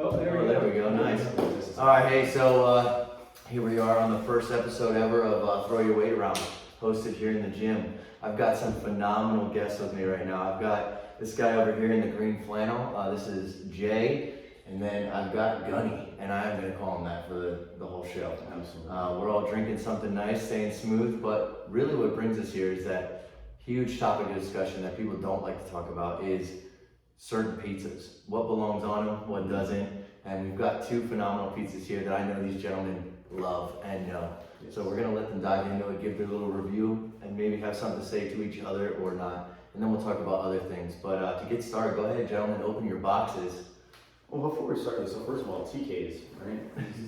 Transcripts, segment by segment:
Oh, there we go. Nice. All right, hey, so here we are on the first episode ever of Throw Your Weight Around, hosted here in the gym. I've got some phenomenal guests with me right now. I've got this guy over here in the green flannel. This is Jay, and then I've got Gunny, and I am going to call him that for the whole show. Absolutely. We're all drinking something nice, staying smooth, but really what brings us here is that huge topic of discussion that people don't like to talk about is certain pizzas. What belongs on them, what doesn't. And we've got two phenomenal pizzas here that I know these gentlemen love and know. Yes. So we're gonna let them dive into it, give their little review, and maybe have something to say to each other or not. And then we'll talk about other things. But to get started, go ahead, gentlemen, open your boxes. Well, before we start this, so first of all, TKs, right?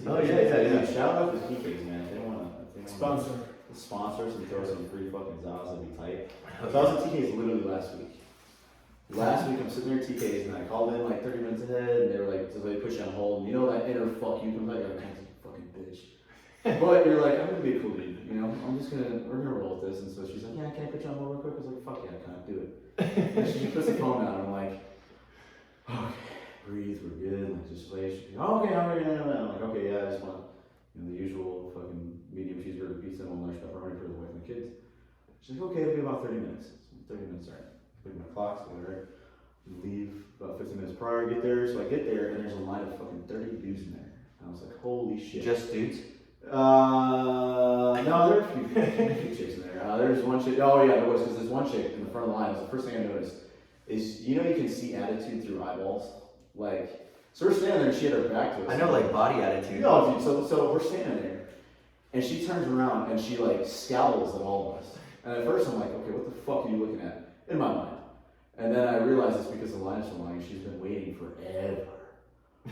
Oh, yeah. Shout out to TKs, man. If they want to Sponsor. sponsors and throw some free fucking zaws, that'd be tight. So I was at TKs literally last week. Last week I'm sitting there at TKs and I called in like 30 minutes ahead and they were like, just like push you on hold. And you know that inner fuck you comes out, you're like, fucking bitch. But you're like, I'm gonna be a cool dude, you know? We're gonna roll with this. And so she's like, yeah, can I put you on hold real quick? I was like, fuck yeah, I can't do it. And she puts the phone down and I'm like, okay, breathe, we're good. Like, just lay, she's like, oh, okay, I'm like, okay, yeah, I just want, the usual fucking medium cheeseburger pizza and one large pepperoni for the wife and the kids. She's like, okay, it'll be about 30 minutes. 30 minutes, all right. Look at my clock, so right. Leave about 15 minutes prior, get there. So I get there and there's a line of fucking 30 dudes in there. And I was like, holy shit. Just dudes? No, there are a few chicks in there. There's one chick, oh yeah, there was, because there's one chick in the front of the line. It was the first thing I noticed is, you can see attitude through eyeballs. Like, so we're standing there and she had her back to us. I know, like body attitude. No, dude, so we're standing there and she turns around and she like scowls at all of us. And at first I'm like, okay, what the fuck are you looking at? In my mind. And then I realized it's because the line is so long and she's been waiting forever.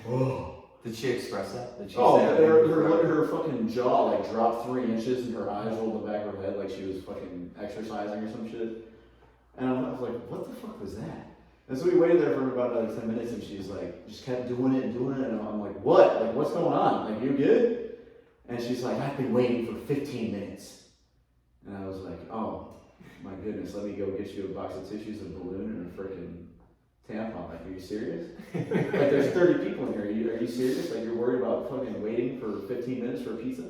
Oh. Did she express that? Did she Oh, say her fucking jaw like dropped 3 inches and her eyes rolled the back of her head like she was fucking exercising or some shit. And I was like, what the fuck was that? And so we waited there for about another 10 minutes and she's like, just kept doing it. And I'm like, what? Like, what's going on? Like, you good? And she's like, I've been waiting for 15 minutes. And I was like, oh. My goodness, let me go get you a box of tissues, a balloon, and a freaking tampon. Like, are you serious? Like, there's 30 people in here. Are you serious? Like, you're worried about fucking waiting for 15 minutes for a pizza?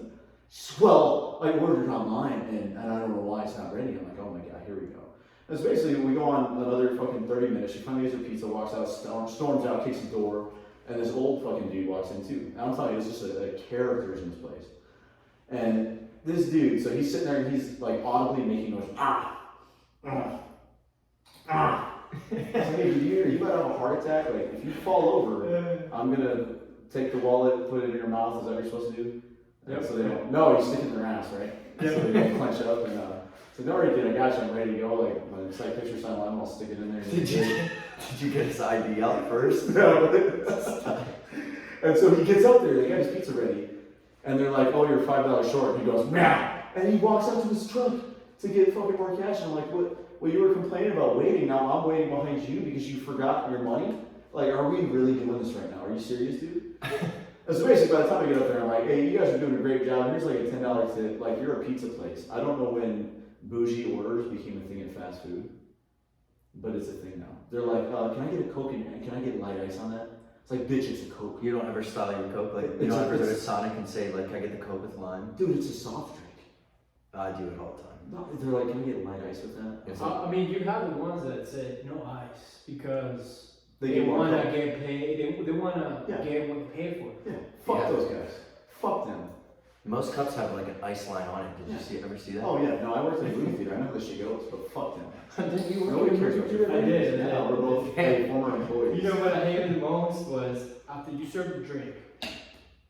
Well, I ordered it online, and I don't know why it's not ready. I'm like, oh my god, here we go. And so basically, we go on another fucking 30 minutes. She finally gets her pizza, walks out, storms out, kicks the door, and this old fucking dude walks in too. And I'm telling you, it's just a characters in this place. And this dude, so he's sitting there and he's like audibly making noise. Like, you might have a heart attack. Like, if you fall over, I'm gonna take the wallet, put it in your mouth. Is that what you're supposed to do? Yep. So they don't. No, you stick it in their ass, right? Yep. So they don't clench up and. So don't worry, dude. I got you. I'm ready to go. Like, my site picture sign line, I'll stick it in there. Did you get his ID out first? No. And so he gets up there. They got his pizza ready, and they're like, "Oh, you're $5 short." And he goes, "Nah!" And he walks up to his truck to get fucking more cash. And I'm like, what? Well, you were complaining about waiting. Now I'm waiting behind you because you forgot your money. Like, are we really doing this right now? Are you serious, dude? And so basically, by the time I get up there, I'm like, hey, you guys are doing a great job. Here's like a $10 tip. Like, you're a pizza place. I don't know when bougie orders became a thing in fast food, but it's a thing now. They're like, can I get a Coke and can I get light ice on that? It's like, bitch, it's a Coke. You don't ever style your Coke? Like, you don't ever go to Sonic and say, like, can I get the Coke with lime? Dude, it's a soft drink. I do it all the time. No, they're like, can I get light ice with that? I mean, you have the ones that say no ice because They want to get paid. They want to get what they pay for. Yeah, fuck those guys. Fuck them. Most cups have like an ice line on it. Did you ever see that? Oh yeah, no, I worked in a movie theater. I know how this shit goes, but fuck them. Did you Nobody cares about your I did. Yeah, we're both former employees. You know what I hated the most was after you serve the drink.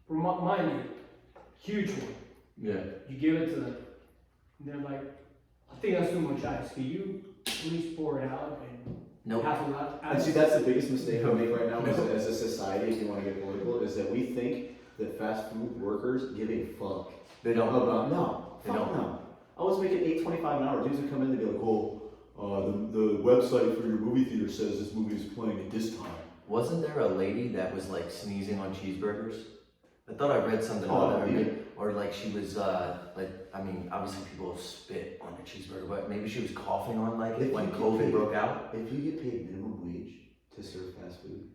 Mind you, huge one. Yeah. You give it to them. And they're like, I think that's too much ice. Can you please pour it out and have a lot? And see, that's the biggest mistake we make right now as a society, if you want to get political, is that we think that fast food workers give a fuck. They don't. No. Fuck no. I was making $8.25 an hour. Dudes would come in and be like, the website for your movie theater says this movie is playing at this time. Wasn't there a lady that was like sneezing on cheeseburgers? I thought I read something about that. Or like she was obviously people spit on a cheeseburger, but maybe she was coughing on like it when COVID broke out. If you get paid minimum wage to serve fast food,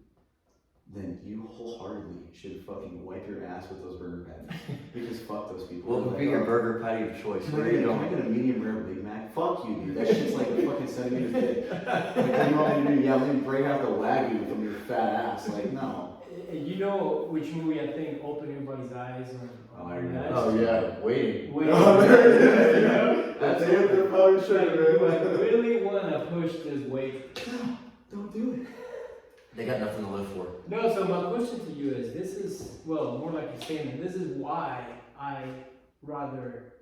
then you wholeheartedly should fucking wipe your ass with those burger patties. Because fuck those people. What would be your burger patty of choice? Can I get a medium rare Big Mac? Fuck you, dude. That shit's like a fucking centimeter thick. Like, what do you want me to do? Yeah, let me break out the Wagyu from your fat ass. Like, no. You know which movie I think opened everybody's eyes on that? Oh yeah, waiting. Oh, yeah. That's it. They're probably sure. I really want to push this weight. No, don't do it. They got nothing to live for. No, so my question to you is, this is, well, more like a statement. This is why I rather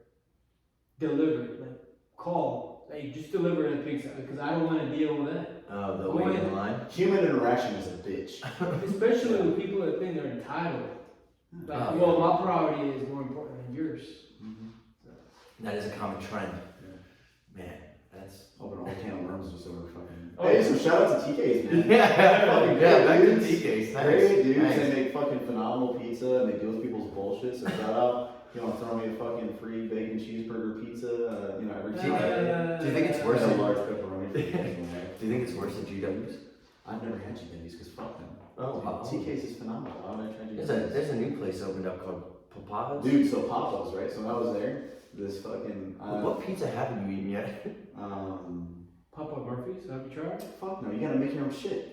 deliver, like call, like just deliver a pizza, because I don't want to deal with that. The waiting in line. Human interaction is a bitch. Especially with people that think they're entitled. Like, well, my priority is more important than yours. Mm-hmm. So. That is a common trend. Yeah. Man, that's. Open all can of worms just over fucking. Oh, Hey, so shout out to TK's, man. Yeah, back to dudes. TK's. Nice. Great dudes. Nice. They make fucking phenomenal pizza and they deal with people's bullshit. So shout out. You know, throw me a fucking free bacon cheeseburger pizza. You know, every time. Do you think it's worse a than large pepperoni? Do you think it's worse than GW's? I've never had GW's because fuck them. Oh, wow. TK's is phenomenal. Why would I try GW's? There's a new place opened up called Papa's. Dude, so Papa's, right? So when I was there, this fucking. What pizza haven't you eaten yet? Papa Murphy's, have you tried? Fuck no, you gotta make your own shit.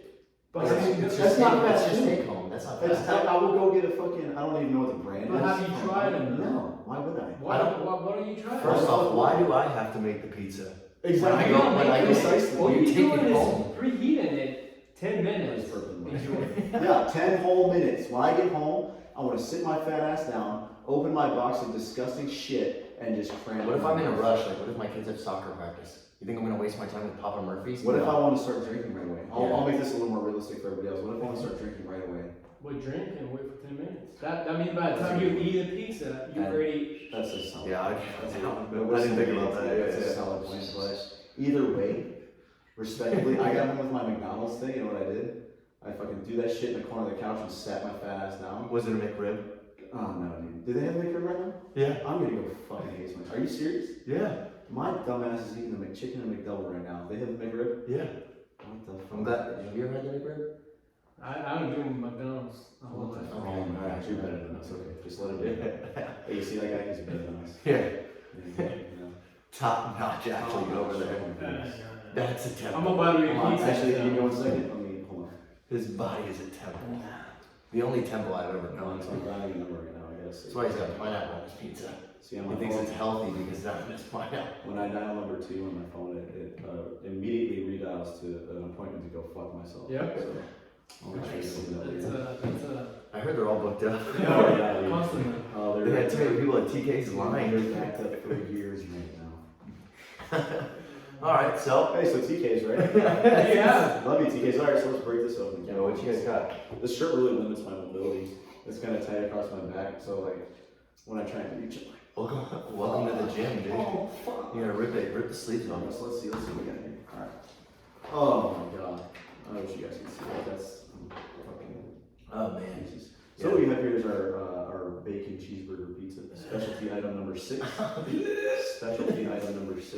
But That's not fast Just food. take home. That's not fast. I will go get a fucking. I don't even know what the brand But is. have you tried them? No. Why would I? Why don't you try it? First off, why do I have to make the pizza? Exactly. When I go- Precisely. All You you're take doing it is home. preheating it 10 minutes. That's perfect. Enjoy. Yeah, 10 whole minutes. When I get home, I want to sit my fat ass down, open my box of disgusting shit, and just cram it. What if I'm in a rush? Like, what if my kids have soccer practice? You think I'm gonna waste my time with Papa Murphy's? What if I want to start drinking right away? Yeah. I'll make this a little more realistic for everybody else. What if I want to start drinking right away? Well, drink and wait for 10 minutes. That means by the time you eat a pizza, you've And- already. That's a solid. Yeah, That's I didn't think about that. That's a solid point. But either way, respectively, I got home with my McDonald's thing. You know what I did? I fucking threw that shit in the corner of the couch and sat my fat ass down. Was it a McRib? Oh no, dude. Do they have McRib right now? Yeah. I'm gonna go fucking hate my. Are you serious? Yeah. My dumbass is eating the McChicken and McDouble right now. They have a McRib? Yeah. What the fuck? I'm glad. Have you ever had the McRib? I don't do McDonald's a whole What lot. the fuck? Oh my god, you're better than us. Okay, just let it be. Hey, you see that guy? He's better than us. Yeah. Yeah. Top notch, actually, over there. That's a temple. I'm about to eat Hold on, pizza. actually, can you go 1 second? Let me, hold on. His body is a temple. The only temple I've ever No, known. I'm dialing a number right now. I gotta see. That's why he's got pineapple on his pizza. See, on He my thinks phone, it's healthy because it's not in his pineapple. when I dial number 2 on my phone, it immediately redials to an appointment to go fuck myself. Yep. So, I'll make sure you That's don't do that. I heard they're all booked up. Oh, yeah, dude. Constantly. Oh, They had too many people at TK's They're line. backed up for years right now. Alright, so. Hey, so TK's, right? Yeah. Love you, TK's. Alright, so let's break this open. Yeah, what you guys got? This shirt really limits my mobility. It's kind of tight across my back, so like when I try and reach it, like, Welcome to the gym, dude. oh fuck. You gotta rip the sleeves off. Let's see what we got here. Alright. Oh my god. I wish you guys could see that. That's fucking. Oh man. Jesus. So what we have here is our bacon cheeseburger pizza, specialty item number 6. Specialty item number 6.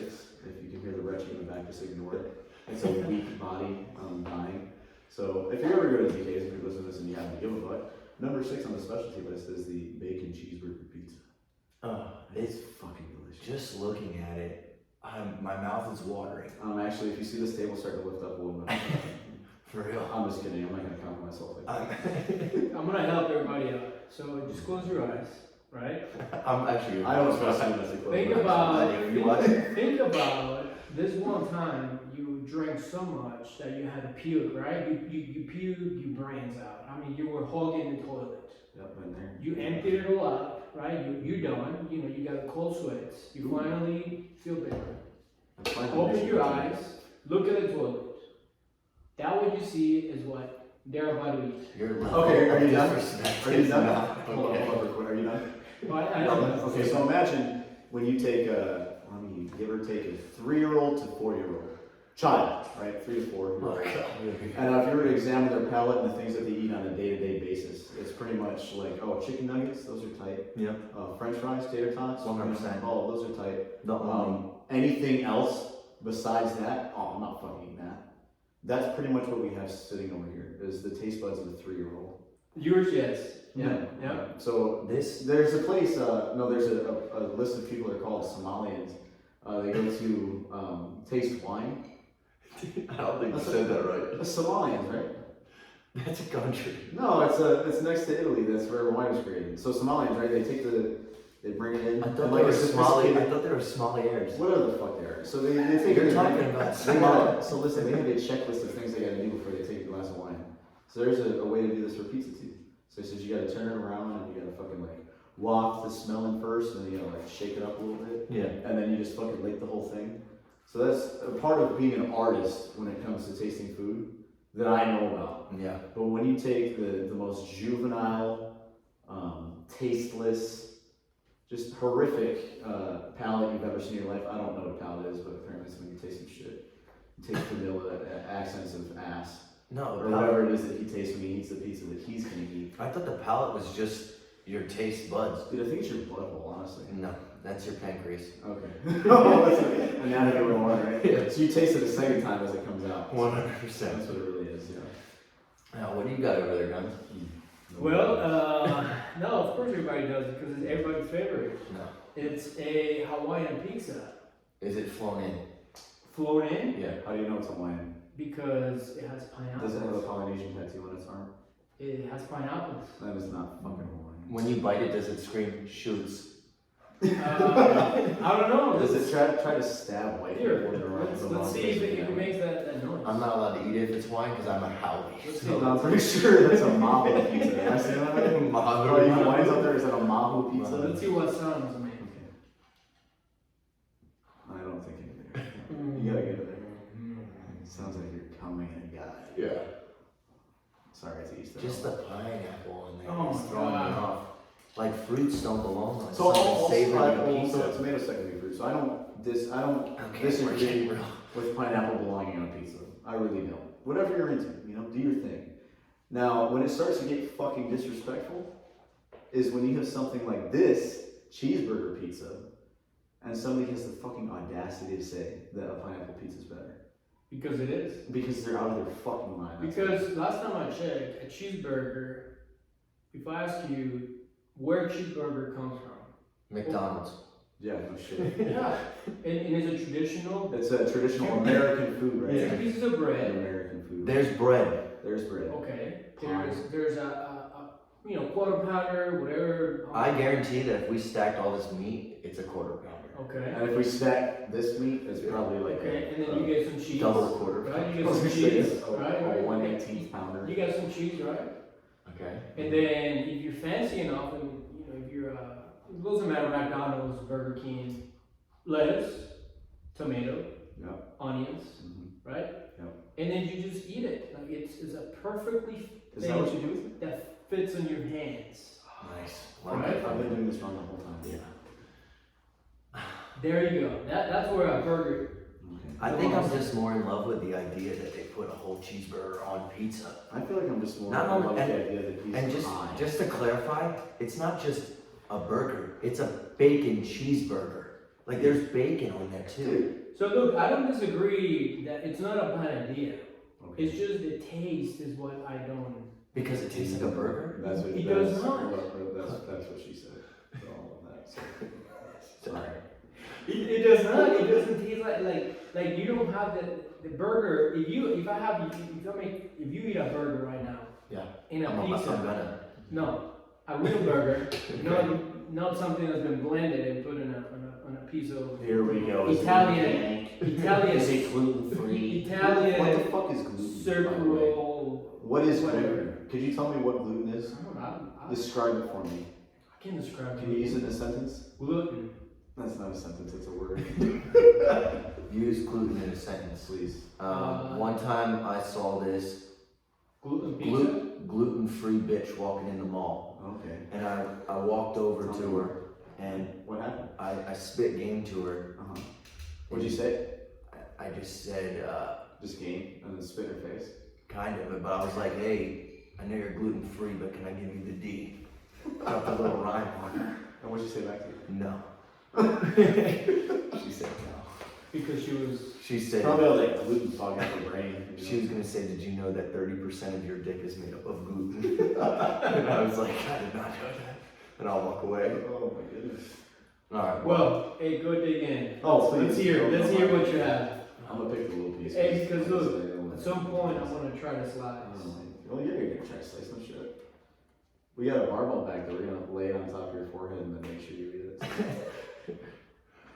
If you can hear the retching in the back, just ignore it. It's a weak body dying. So if you ever go to TK's, if you listen to this and you haven't give a fuck, number 6 on the specialty list is the bacon cheeseburger pizza. It's fucking delicious. just looking at it, my mouth is watering. Actually, if you see this table start to lift up a little bit, For real. I'm just kidding. I'm not gonna count myself like that. I'm gonna help everybody out. So just close your eyes, right? I'm actually. I don't trust you unless you close Think my eyes. about You watch it? think about this one time you drank so much that you had to puke, right? You puked your brains out. I mean, you were hogging the toilet. Yep, been there. You emptied it all out, right? You're done. You know, you got cold sweats. You finally feel better. Open your eyes. Look at the toilet. That what you see is what they're about to eat. You're Okay, are you done? disrespect Are you is done? not Hold on, okay. hold on, real quick. Are you done? But I don't know. Okay, so imagine when you take give or take a 3-year-old to 4-year-old child, right? 3 to 4. Look. And if you were to examine their palate and the things that they eat on a day-to-day basis, it's pretty much like, oh, chicken nuggets, those are tight. Yep. French fries, tater tots, 100%. Oh, those are tight. The only. Anything else besides that, oh, I'm not fucking eating that. That's pretty much what we have sitting over here, is the taste buds of a 3-year-old. Yours, yes. Yeah. So there's a place. There's a list of people that are called Somalians. They go to taste wine. I don't think you said that right. Somalians, right? That's a country. No, it's next to Italy. That's where wine was created. So Somalians, right? They bring it in. I thought they were Somali. I thought they were Somaliers. Whatever the fuck they are. So they take. You're talking about Somali. So listen, they have a checklist of things they got to do before they take a glass of wine. So there's a way to do this for pizza too. So he says you got to turn it around and you got to fucking like waft the smell in first, and then you gotta like shake it up a little bit. Yeah. And then you just fucking lick the whole thing. So that's a part of being an artist when it comes to tasting food that I know about. Yeah. But when you take the most juvenile, tasteless, just horrific palate you've ever seen in your life, I don't know what palate is, but apparently it's when you taste some shit. You taste vanilla, accents of ass. No, or whatever it is that he tastes when he eats the pizza that he's gonna eat. I thought the palate was just your taste buds. Dude, I think it's your butthole, honestly. No, that's your pancreas. Okay. Oh, that's an anatomy 101, right? Yeah. So you taste it a second time as it comes out. 100%. That's what it really is, yeah. Now, what do you got over there, Guns? Well, no, of course everybody does it because it's everybody's favorite. No. It's a Hawaiian pizza. Is it flown in? Flown in Yeah. How do you know it's Hawaiian? because it has pineapples. Does it have a Polynesian tattoo on its arm? It has pineapples. That is not fucking Hawaiian. When you bite it, does it scream shoots? I don't know. Does it try to stab white people Here, in the right? let's see if it makes that noise. I'm not allowed to eat it if it's wine because I'm a Howie. Let's see. No, I'm pretty sure that's a mahu pizza. Have I seen that? Mahu. Oh, you Hawaiians out there, is that a mahu pizza? Let's see what sounds make. Okay. I don't think anything. You gotta get it there. It sounds like you're coming in a guy. Yeah. Sorry to eat that. Just the pineapple in there Oh is my throwing me God. off. Like fruits don't belong on So something savory also pizza. tomato secondary fruit. So I don't Okay, we're disagree getting real. with pineapple belonging on pizza. I really don't. Whatever you're into, do your thing. Now, when it starts to get fucking disrespectful, is when you have something like this cheeseburger pizza, and somebody has the fucking audacity to say that a pineapple pizza is better. Because it is. Because they're out of their fucking mind. That's Because last time I checked, a cheeseburger, if I ask you where cheeseburger comes from, McDonald's. yeah, no shit. yeah, and it's a traditional. It's a traditional American food, right? It's pieces of bread. American food. There's bread. There's bread. Okay. There's a quarter pounder, whatever. I guarantee that if we stacked all this meat, it's a quarter pounder. Okay. And if we stack this meat, it's probably like Okay, and then you get some cheese. Double quarter. Right, you get some cheese, right? A 1/18 pounder. You got some cheese, right? Okay. And then if you're fancy enough, and if you're it doesn't matter, McDonald's, Burger King, lettuce, tomato, Yep. onions, Mm-hmm. right? Yep. And then you just eat it. Like it's a perfectly Is that what you do with it? that fits in your hands. Nice. Right. I've been doing this wrong the whole time. Yeah. There you go. That's where a burger. Okay. I think I'm just more in love with the idea that they put a whole cheeseburger on pizza. I feel like I'm just more Not in only- love with the idea that he's And high. just to clarify, it's not just a burger, it's a bacon cheeseburger. Like there's bacon on there too. Dude. So look, I don't disagree that it's not a bad idea. Okay. It's just the taste is what I don't. Because it tastes like a burger? That's what It that's, does not. That's what she said. So all of that. So. Sorry. It does not. It doesn't taste like you don't have the burger. If you eat a burger right now. Yeah. In a I'm pizza. gonna. No, a real burger. Not something that's been blended and put on a piece of Here we go. Italian Is it gluten free? Italian What the fuck is gluten? circle. What is whatever. gluten? Could you tell me what gluten is? I Describe it for me. can't describe. Can you use it in a sentence? gluten? That's not a sentence, it's a word. Use gluten in a sentence. Please. One time I saw this Gluten pizza. gluten-free bitch walking in the mall. Okay. And I walked over to her and What happened? I spit game to her. Uh-huh. What'd you say? I just said, Just game and then spit in her face? kind of, but I was like, hey, I know you're gluten-free, but can I give you the D? Dropped a little rhyme on her. And what'd you say back to you? No. She said no. Because She said. Probably all that gluten fogging up her brain. She was gonna say, did you know that 30% of your dick is made up of gluten? And I was like, I did not know that. And I'll walk away. Oh my goodness. Alright. Well, hey, go dig in. Oh, please. Let's hear what you have. I'm gonna pick the little piece. Hey, because look, at some point I want to try to slice. Well, yeah, you're gonna try to slice some shit. We got a barbell back there. We're gonna lay it on top of your forehead and then make sure you eat it.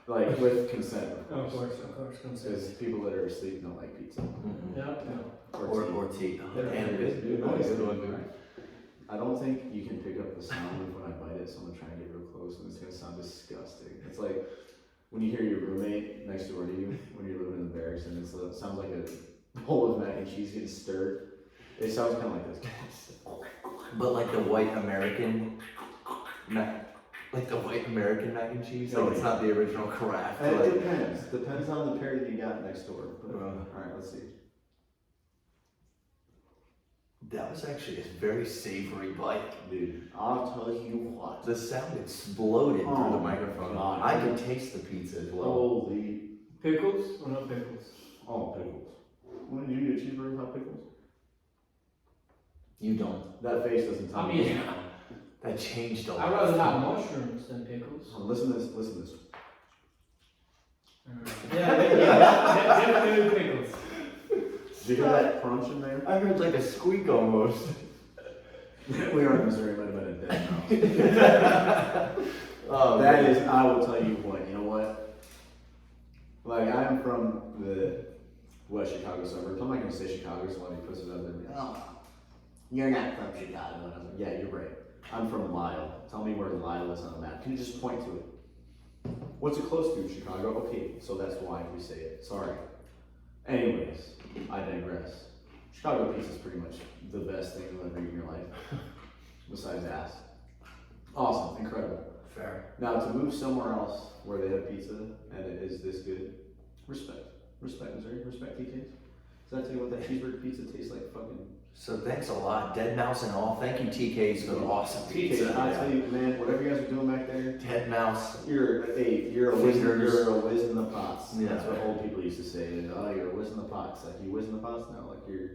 Like with consent, Of course, consent. Because people that are asleep don't like pizza. Yep. Or tea. And good. dude, Nice. good one, dude. I don't think you can pick up the sound of when I bite it, so I'm gonna try and get real close and it's gonna sound disgusting. It's like when you hear your roommate next door to you when you're living in the barracks and it sounds like a bowl of mac and cheese getting stirred. It sounds kind of like this. But like the white American mac and cheese, like it's not the original Kraft. It Like, depends on the pair that you got next door. But, alright, let's see. that was actually a very savory bite. Dude, I'll tell you what. The sound exploded through the Oh, microphone. God. I could taste the pizza as well. Holy. Pickles or no pickles? Oh, pickles. When did you get cheeseburger without pickles? You don't. That face doesn't tell I me. mean, That changed a lot. I'd rather have mushrooms than pickles. Listen to this. Yeah, definitely pickles. Did you hear that crunch in there? I heard like a squeak almost. We are in Missouri, might have been a dead mouse. That is, I will tell you what, you know what? Like, I'm from the West Chicago suburbs. I'm not going to say Chicago, so somebody puts it out there. Oh, you're not from Chicago. And I was like, yeah, you're right. I'm from Lisle. Tell me where Lisle is on the map. Can you just point to it? What's it close to? Chicago? Okay, so that's why we say it. Sorry. Anyways, I digress. Chicago pizza is pretty much the best thing you'll ever eat in your life. Besides ass. Awesome, incredible. Fair. Now to move somewhere else where they have pizza and it is this good, respect. Respect, Missouri. Respect TK's. Does that tell you what that cheeseburger pizza tastes like? Fucking. So thanks a lot, Dead Mouse and all. Thank you, TK's, for the awesome pizza. I tell you, man, whatever you guys are doing back there, Dead Mouse. you're a whiz in the pots. Yeah. That's what old people used to say. Oh, you're a whiz in the pots. Like you whiz in the pots now. Like you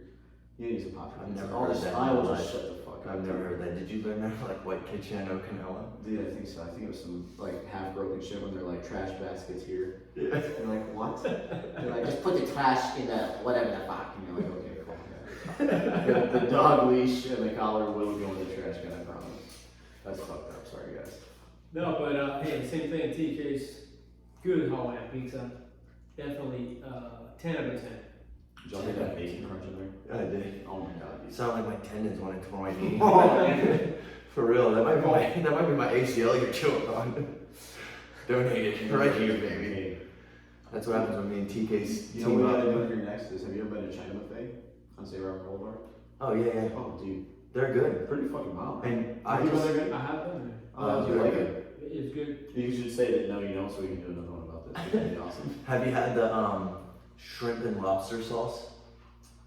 need some pot. I've never all heard this. that I in will my just life. shut the fuck up. I've never heard that. Did you learn that from like White Kitchen in Okinawa? Dude, I think so. I think it was some like half broken shit when they're like trash baskets here. Yeah. They're like, what? They're like, just put the trash in the whatever the fuck. And you're like, okay, cool. Yeah. the dog leash and the collar will go in the trash can, I promise. That's fucked up. Sorry, guys. No, but hey, same thing. TK's good Hawaiian pizza. Definitely 10 out of 10. Did y'all get that bacon crunch in there? I did. Oh my god, You dude. sound like my tendons when I tore my knee. For real, that might be my ACL you're chewing on. Donate it right here, baby. That's what happens when me and TK's You know what we team gotta up. do here next is, have you ever been to China Buffet on St. Robert Boulevard? Oh yeah. Oh, dude. They're good. Pretty fucking mild. Right? And I Have you been just, there, I have been there. Oh, do you like it? It's good. You should say that no, you don't, so we can do another one about this. That'd be awesome. have you had the shrimp and lobster sauce?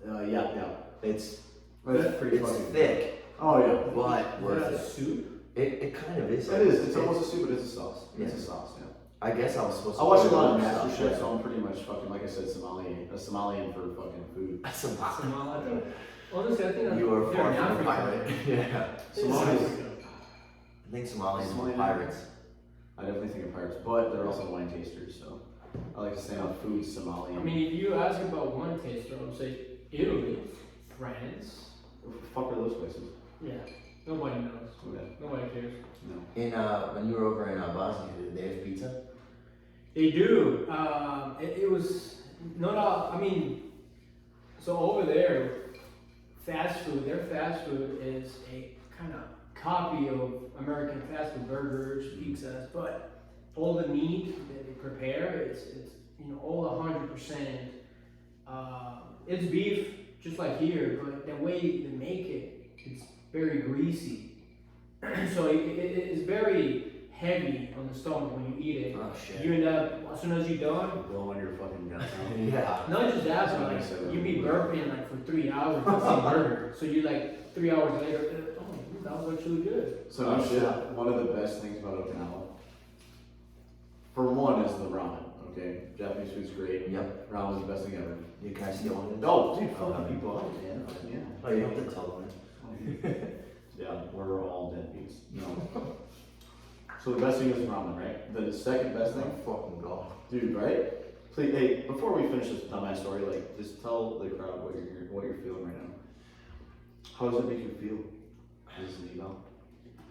Yeah. It's That's pretty it's fucking thick, Oh yeah. but worth Is that a it. soup? It kind of is. It is. It's almost a soup, but it's a sauce. It's Yeah. a sauce, yeah. I guess I was supposed to. I watch a lot of stuff, MasterChef, yeah. so I'm pretty much fucking, like I said, Somalian for fucking food. That's a lot. Somalia. I think. Honestly, I think You are they're far in from a Africa. pirate. Yeah. Somalians. I think Somalians Somalian are pirates. I definitely think of pirates, but they're also wine tasters, so I like to say on food Somalian. I mean, if you ask about one taster, I would say Italy, France. fuck are those places? Yeah, nobody knows. Yeah. Nobody cares. No. In when you were over in Bosnia, did they have pizza? They do. It was not all, I mean, so over there, fast food, their fast food is a kind of copy of American fast food, burgers, pizzas, but all the meat that they prepare, it's all 100%. It's beef, just like here, but the way they make it, it's very greasy. So it is very heavy on the stomach when you eat it. Oh shit. You end up, as soon as you're done, Blowing your fucking guts out. Yeah. not just that, but like, you be burping like for 3 hours for the same burger. So you like 3 hours later, oh, that was actually good. So no shit, one of the best things about Okinawa, for one, is the ramen, Okay, Japanese food's great. Yep. Ramen's the best thing ever. You can I see all of it? Oh, dude, fucking people up, man. Yeah. Oh, you don't have to tell them. Yeah, we're all deadbeats. No. So the best thing is ramen, right? The second best thing? Fucking god. Dude, right? Please, hey, before we finish this dumbass story, like, just tell the crowd what you're feeling right now. How does it make you feel? This is an email.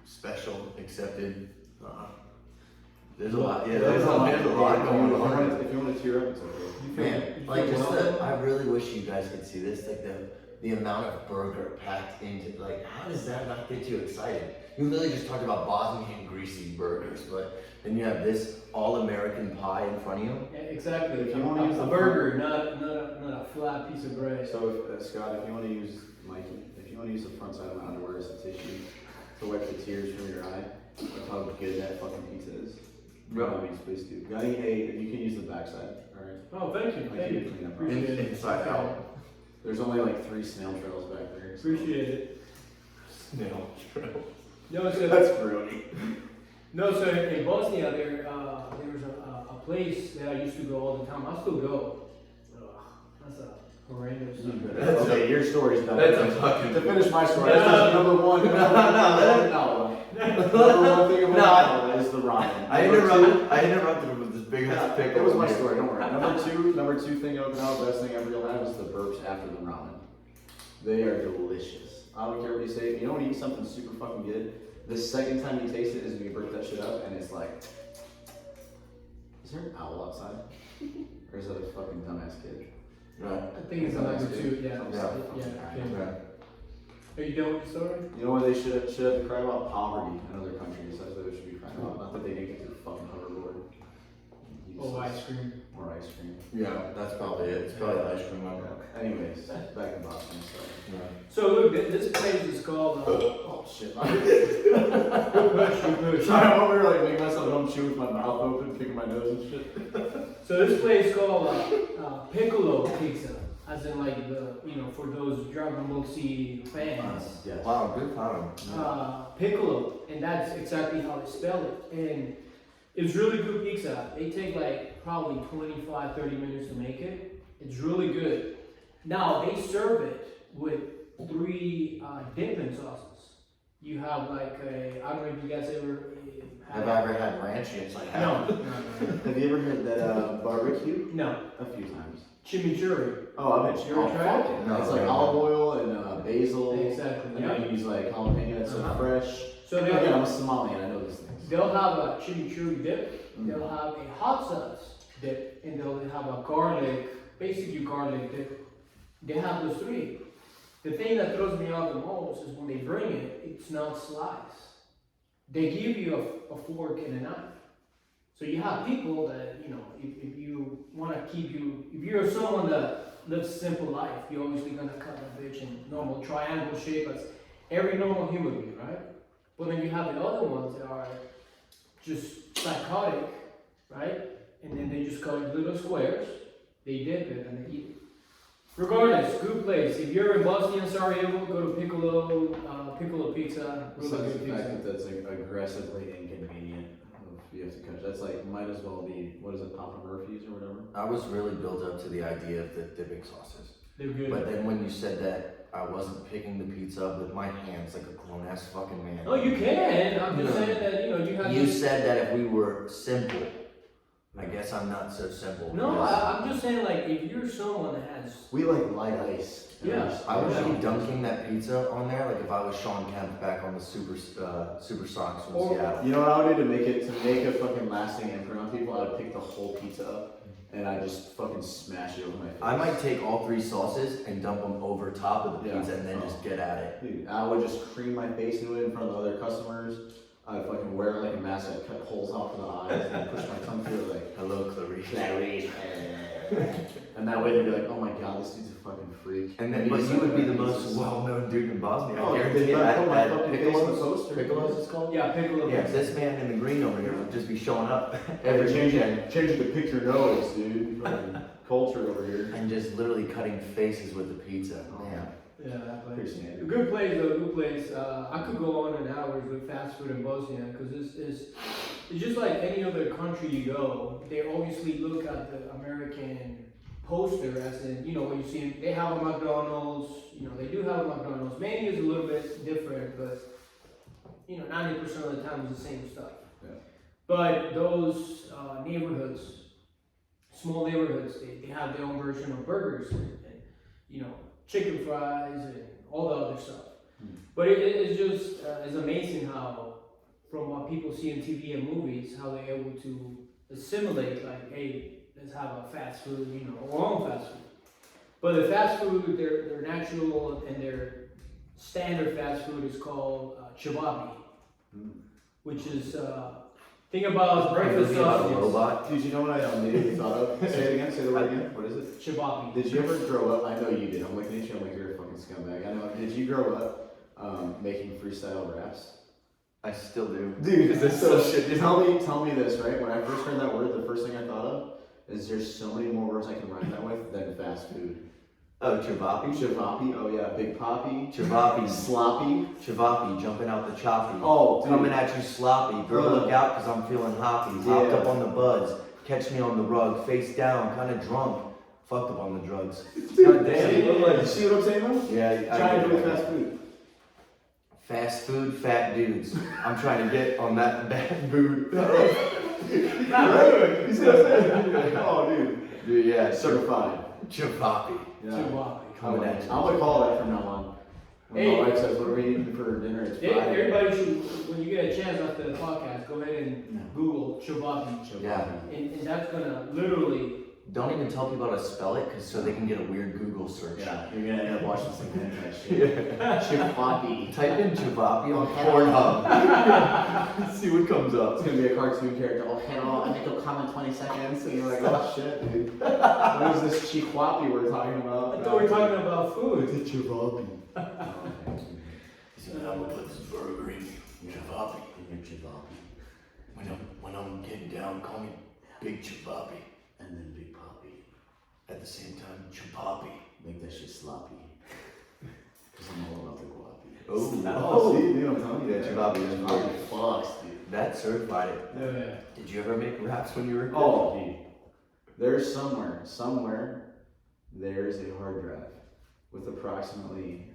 Special, accepted. There's a lot. Yeah, there's a lot going on. If you want to tear up, it's okay. Man, like just I really wish you guys could see this. Like the amount of burger packed into. Like, how does that not get you excited? You literally just talked about Bosnian greasy burgers, but then you have this all-American pie in front of you. Yeah, exactly. If you want to use a burger, not a flat piece of bread. So, Scott, if you want to use Mikey, if you want to use the front side of my underwear as a tissue to wipe the tears from your eye, that's how good that fucking pizza is. By means, please do. You can use the back side, alright? Oh, thank you. Thank you. Clean up. Appreciate it. Inside out. There's only like 3 snail trails back there. So. Appreciate it. Snail trail. No, so That's grody. no, so in Bosnia there was a place that I used to go all the time. I still go. Ugh, that's a horrendous. Okay, your story's done. That's a fucking. To finish my story, No. that's number one. Number one thing about No, is the ramen. I interrupted him with this big ass pickle. It was my story, don't worry. Number two thing of now, best thing ever you'll have is the burps after the ramen. They are delicious. I don't care what you say. If you don't eat something super fucking good, the second time you taste it is when you burp that shit up and it's like, is there an owl outside? Or is that a fucking dumbass kid? Right. I think it's a number 2. Yeah. Right. Are you done with the story? You know what they should have to cry about? Poverty in other countries. That's what they should be crying about. Not that they didn't get their fucking hoverboard. Oh, ice cream. Or ice cream. Yeah, that's probably it. It's probably ice cream. Anyways, back in Boston. So. So look, this place is called. Oh shit! Sorry, Push. I'm over here like making myself don't chew with my mouth open, picking my nose and shit. So this place called Piccolo Pizza, as in like for those Dragon Ball Z fans. Yes. Wow, good time. Piccolo, and that's exactly how they spell it. And it's really good pizza. They take like probably 25-30 minutes to make it. It's really good. Now they serve it with 3 dipping sauces. You have like I don't know if you guys ever Have I ever had ranch? It's like No. Have you ever had that barbecue? No. A few times. Chimichurri. Oh, I bet you ever tried it? No, it's like no. olive oil and basil. Exactly. And then you use like jalapeno, it's so fresh. So Again, I'm a Somalian, I know these things. they'll have a chimichurri dip. Mm. They'll have a hot sauce dip, and they'll have a basically garlic dip. They have those 3. The thing that throws me off the most is when they bring it, it's not sliced. They give you a fork and a knife. So you have people that, if you want to if you're someone that lives a simple life, you're obviously going to cut a bitch in normal triangle shape as every normal human being, right? But then you have the other ones that are just psychotic, right? And then they just cut it little squares, they dip it, and they eat it. Regardless, good place. If you're in Bosnia and Sarajevo, go to Piccolo Pizza. Really Besides good the fact pizza. that that's like aggressively inconvenient. If you have to catch, that's like might as well be what is it, Papa Murphy's or whatever. I was really built up to the idea of the dipping sauces. They're good. But then when you said that I wasn't picking the pizza up with my hands like a grown ass fucking man. No, you can. I'm just saying that you have. You said that if we were simple. I guess I'm not so simple. No, because I'm just saying like if you're someone that has. We like light ice. Yeah. I would be dunking that pizza on there like if I was Sean Kemp back on the Super Sox from Seattle. You know what I would do to make a fucking lasting imprint on people? I would pick the whole pizza up and I just fucking smash it over my face. I might take all 3 sauces and dump them over top of the pizza and then just get at it. Dude, I would just cream my face into it in front of the other customers. I'd fucking wear like a mask, I'd cut holes out for the eyes and push my tongue through it like, Hello, Clarice. Clarice. And that way they'd be like, oh my god, this dude's a fucking freak. And then, but you would be the most well-known dude in Bosnia. Oh, I guarantee they it. put my fucking face on the Piccolo's, poster. Piccolo's is called? Yeah, Piccolo Yeah, Pizza. this man in the green over here would just be showing up Every every change it to pick your nose, dude. Fucking culture over here. and just literally cutting faces with the pizza. Man. Yeah, that place. Pretty standard. Good place though, good place. I could go on in hours with fast food in Bosnia because it's just like any other country you go, they obviously look at the American poster as in, you know, when you see they have a McDonald's, you know, they do have a McDonald's. Menu is a little bit different, but you know, 90% of the time it's the same stuff. Yeah. But those neighborhoods, small neighborhoods, they have their own version of burgers and you know, chicken fries and all the other stuff. But it's just, it's amazing how, from what people see in TV and movies, how they're able to assimilate, like, hey, let's have a fast food, you know, our own fast food. But the fast food, their natural and their standard fast food is called chivabi, which is, think about breakfast about a sausage. robot. Did you know what I immediately thought of? Say it again, say the word again. What is it? Chivabi. Did you ever grow up? I know you did. I'm looking at you. I'm like, you're a fucking scumbag. I know. Did you grow up making freestyle raps? I still do. Dude, That's so shit. Tell me this, right? When I first heard that word, the first thing I thought of is there's so many more words I can rhyme that with than fast food. Oh, chivapi? Chivapi, oh yeah, Big Poppy. Chivapi. Sloppy. Chivapi, jumping out the choppy. Oh, dude. Coming at you sloppy. Girl, look out, cause I'm feeling hoppy. Hopped Yeah. up on the buds. Catch me on the rug. Face down, kinda drunk. Fucked up on the drugs. God damn. You see what I'm saying, man? Yeah, I Trying to get do with that. fast food. Fast food, fat dudes. I'm trying to get on that bad food. Not really. You see what I'm saying? Oh, dude. Dude, yeah, Certified. chivapi. Yeah. Chivabi. Coming at you. I'm gonna call that from now on. When Hey. my wife says, what are we eating for dinner? It's Friday. Everybody should, when you get a chance after the podcast, go ahead and Google chivabi. Yeah. And that's gonna literally, Don't even tell people how to spell it, cause so they can get a weird Google search. Yeah, you're gonna end up watching some internet shit. Chivapi. Type in chivapi on Pornhub. See what comes up. It's gonna be a cartoon character. Oh, hello, I think it'll come in 20 seconds. And you're like, oh shit, dude. What is this chihuapi we're talking about? I thought we were talking about food. It's a chihuapi. I'm gonna put this burger in chivapi. In your chihuapi. When I'm getting down, call me Big Chivapi. And then Big Poppy. At the same time, Chivapi. Make that shit sloppy. Cause I'm all about the guapi. Oh, see, dude, I'm telling you Yeah, that. chihuapi is Chihuapi weird. fucks, dude. That certified it. Yeah. Did you ever make raps when you were a kid? Oh, dude. There's somewhere, there's a hard drive with approximately,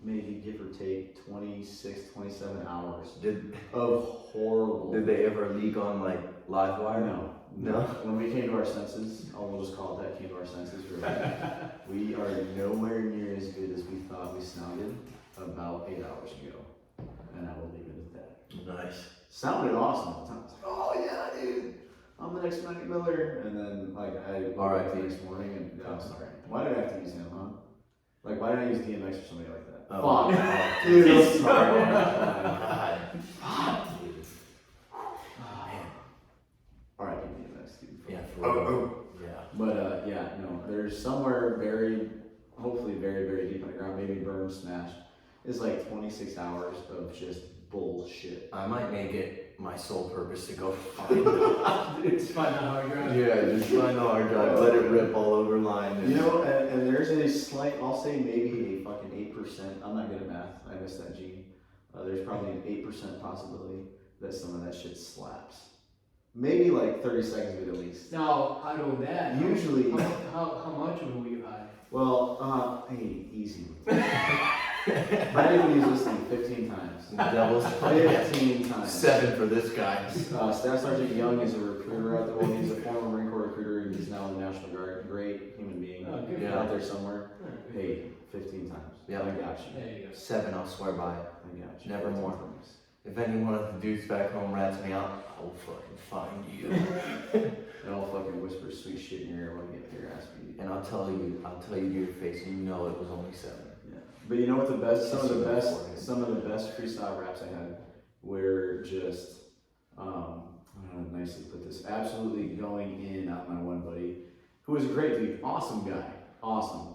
maybe give or take, 26, 27 hours Did of horrible. they ever leak on like Livewire? No. No? When we came to our senses, we'll just call it that, came to our senses, we are nowhere near as good as we thought we sounded about 8 hours ago. And I will leave it at that. Nice. Sounded awesome at the time. I was like, oh yeah, dude, I'm the next Matty Miller. And then like I woke up the next morning and I'm sorry. Why did I have to use him, huh? Like why did I use DMX or somebody like that? Oh. Fuck. Dude, I'm sorry. God. Fuck, dude. Man. Alright, DMX, dude. Yeah, for real. Yeah. But yeah, no, there's somewhere buried, hopefully very, very deep underground, maybe burned, smashed. It's like 26 hours of just bullshit. I might make it my sole purpose to go find out. It's fine how hard drive. Yeah, just find the hard drive, let it rip all over line. You know, and there's a slight, I'll say maybe a fucking 8%. I'm not good at math. I missed that gene. There's probably an 8% possibility that some of that shit slaps. Maybe like 30 seconds of it at least. Now, out of that, Usually, how much of it were you high? well, hey, easy. My name was listening 15 times. Devil's 15 times. 7 for this guy. Staff Sergeant Young is a recruiter out there. Well, he's a former Marine Corps recruiter and he's now in the National Guard. Great human being. Oh, good. Yeah. Out there somewhere. Hey, 15 times. Yeah. I got you. There you go. 7, I'll swear by it. I got you. Never more. If any one of the dudes back home rats me out, I'll fucking find you. And I'll fucking whisper sweet shit in your ear when you get your ass beat. And I'll tell you to your face, you know it was only 7. Yeah. But you know what the best, some of the best freestyle raps I had were just, I don't know, nicely put this, absolutely going in on my one buddy, who was a great dude, awesome guy, awesome.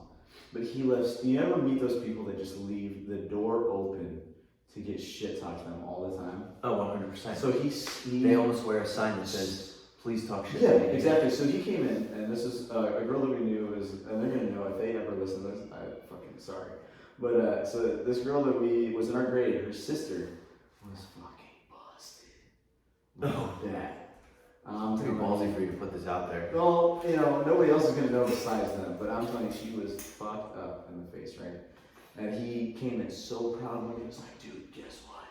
But he lives, you ever meet those people that just leave the door open to get shit talked to them all the time? Oh, 100%. So They almost wear a sign that says, please talk shit yeah, to me. exactly. So he came in, and this is a girl that we knew is, and they're gonna know if they ever listen to this. I fucking sorry, but so this girl that was in our grade, her sister was fucking busted, that. Pretty ballsy for you to put this out there. Well, you know, nobody else is gonna know besides them, but I'm telling you, she was fucked up in the face, right? And he came in so proud of me. He was like, dude, guess what?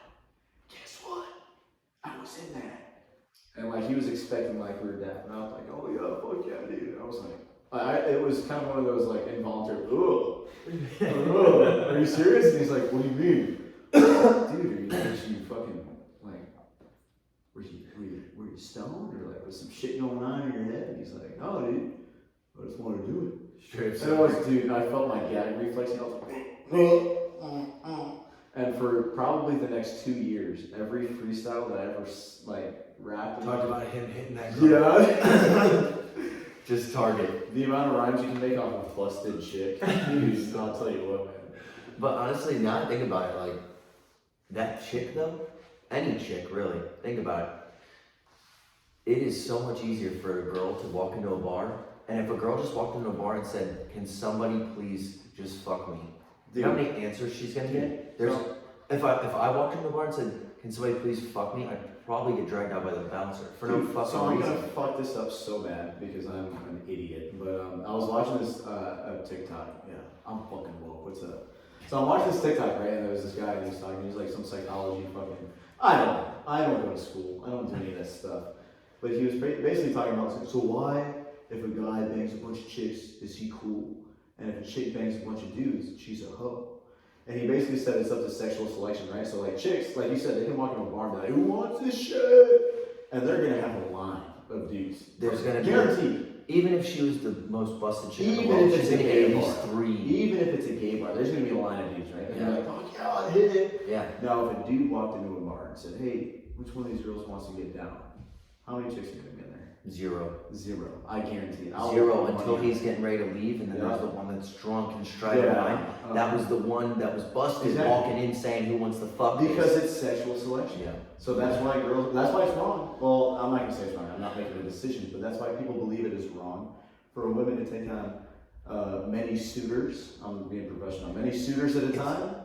Guess what? I was in that. And like he was expecting like we were deaf, and I was like, oh yeah, fuck yeah, dude. I was like, it was kind of one of those like involuntary, are you serious? And he's like, what do you mean? Dude, are you fucking like, were you stoned or like was some shit going on in your head? And he's like, no, dude, I just want to do it. Straight And I was, dude, I felt my gag reflex, and I was like, and for probably the next 2 years, every freestyle that I ever like rapped, talked about him hitting that girl. Yeah. Just target. The amount of rhymes you can make off of a busted chick, dude, I'll tell you what, man. But honestly, now I think about it, like, that chick though, any chick really, think about it. It is so much easier for a girl to walk into a bar, and if a girl just walked into a bar and said, can somebody please just fuck me? Do you know how many answers she's gonna get? If I walked into a bar and said, can somebody please fuck me? I'd probably get dragged out by the bouncer for no fucking so I'm reason. gonna fuck this up so bad because I'm an idiot. But I was watching this TikTok. Yeah, I'm fucking woke. What's up? So I'm watching this TikTok, right? And there was this guy and he was talking. He was like some psychology fucking. I don't go to school. I don't do any of that stuff. But he was basically talking about so why if a guy bangs a bunch of chicks is he cool, and if a chick bangs a bunch of dudes she's a hoe. And he basically said it's up to sexual selection, right? So like chicks, like you said, they can walk into a bar and be like, who wants this shit? And they're gonna have a line of dudes. There's gonna be guaranteed. Even if she was the most busted chick in the Even world, if she's it's a gonna get gay at least bar. 3. Even if it's a gay bar, there's gonna be a line of dudes, right? And Yeah. they're like, oh yeah, I'll hit it. Yeah. Now if a dude walked into a bar and said, hey, which one of these girls wants to get down? How many chicks are gonna be in there? 0. 0. I guarantee it. 0 until he's getting ready to leave, and then there's the one that's drunk and striding behind. That was the one that was busted, Exactly. walking in saying who wants to fuck this. Because it's sexual selection. Yeah. So that's why that's why it's wrong. Well, I'm not gonna say it's wrong. I'm not making a decision, but that's why people believe it is wrong for a woman to take on many suitors. I'm being professional. Many suitors at a time,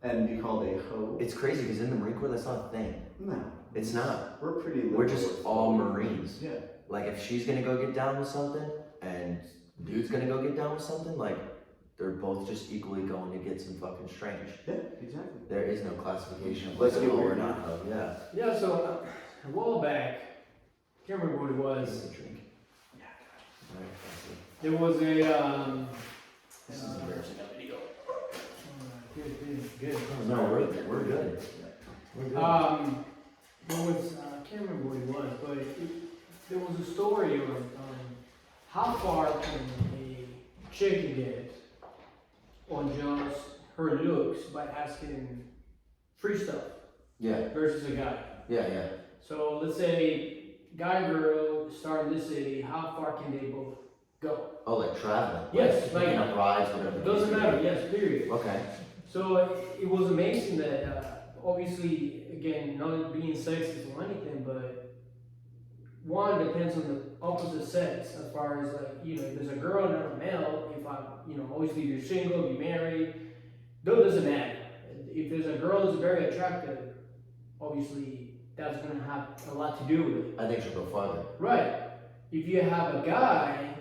and be called a hoe. It's crazy because in the Marine Corps, that's not a thing. No, It's not. we're pretty. We're just liberal. all Marines. Yeah. Like, if she's gonna go get down with something, and dude's gonna go get down with something, like, they're both just equally going to get some fucking strange. Yeah, exactly. There is no classification of Let's like, get oh, or weird. not hoe. Yeah. Yeah, so a while back, can't remember what it was. Give me a drink. Yeah. Alright, that's it. There was a This is embarrassing. good. No, we're good. We're good. What was I can't remember what it was, but there was a story on how far can a chick get on just her looks by asking free stuff Yeah. versus a guy. Yeah. So let's say guy girl start in this city, how far can they both go? Oh, like traveling. Yes, like picking like- up rides, whatever. It doesn't matter, yes, period. Okay. So it was amazing that obviously, again, not being sexist or anything, but one depends on the opposite sex as far as like, you know, if there's a girl and a male, if obviously you're single, you're married, that doesn't matter. If there's a girl who's very attractive, obviously that's gonna have a lot to do with it. I think she'll go farther. Right. If you have a guy,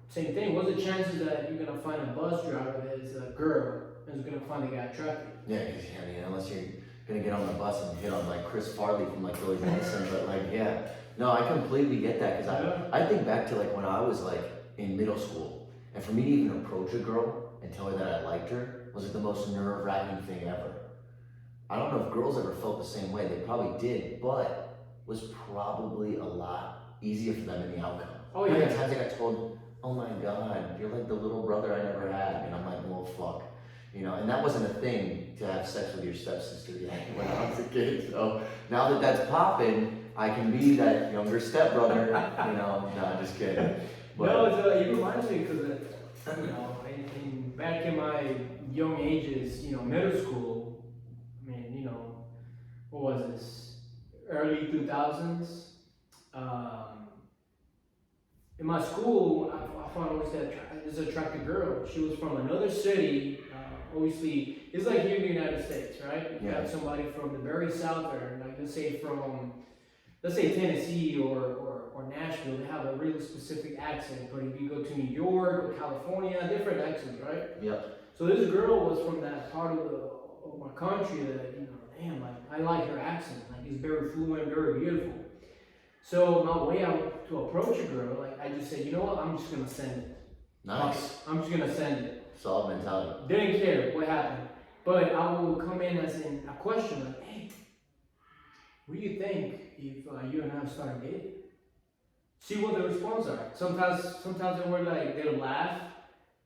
same thing. What's the chances that you're gonna find a bus driver that is a girl and is gonna find a guy attractive? Yeah, because I mean, unless you're gonna get on the bus and hit on like Chris Farley from like Billy Madison, but like, yeah, no, I completely get that because I think back to like when I was like in middle school, and for me to even approach a girl and tell her that I liked her was like the most nerve-wracking thing ever. I don't know if girls ever felt the same way. They probably did, but was probably a lot easier for them in the outcome. Oh How yeah. many times I got told, "Oh my God, you're like the little brother I never had," and I'm like, "Well, fuck." You know, and that wasn't a thing to have sex with your stepsister yet when I was a kid. So now that that's popping, I can be that younger stepbrother. You know, no, I'm just kidding. But, No, it reminds me because back in my young ages, middle school. I mean, what was this? Early 2000s. In my school, I found always this attractive girl. She was from another city. Obviously, it's like here in the United States, right? You Yeah. have somebody from the very south there, like let's say from let's say Tennessee or Nashville, they have a really specific accent. But if you go to New York or California, different accents, right? Yep. So this girl was from that part of my country that, damn, like I like her accent. Like it's very fluent, very beautiful. So my way out to approach a girl, like I just said, you know what, I'm just gonna send it. Nice. I'm just gonna send it. Solid mentality. Didn't care what happened. But I will come in as in a question like, hey, what do you think if you and I start dating? See what the response are. Sometimes they were like, they'll laugh.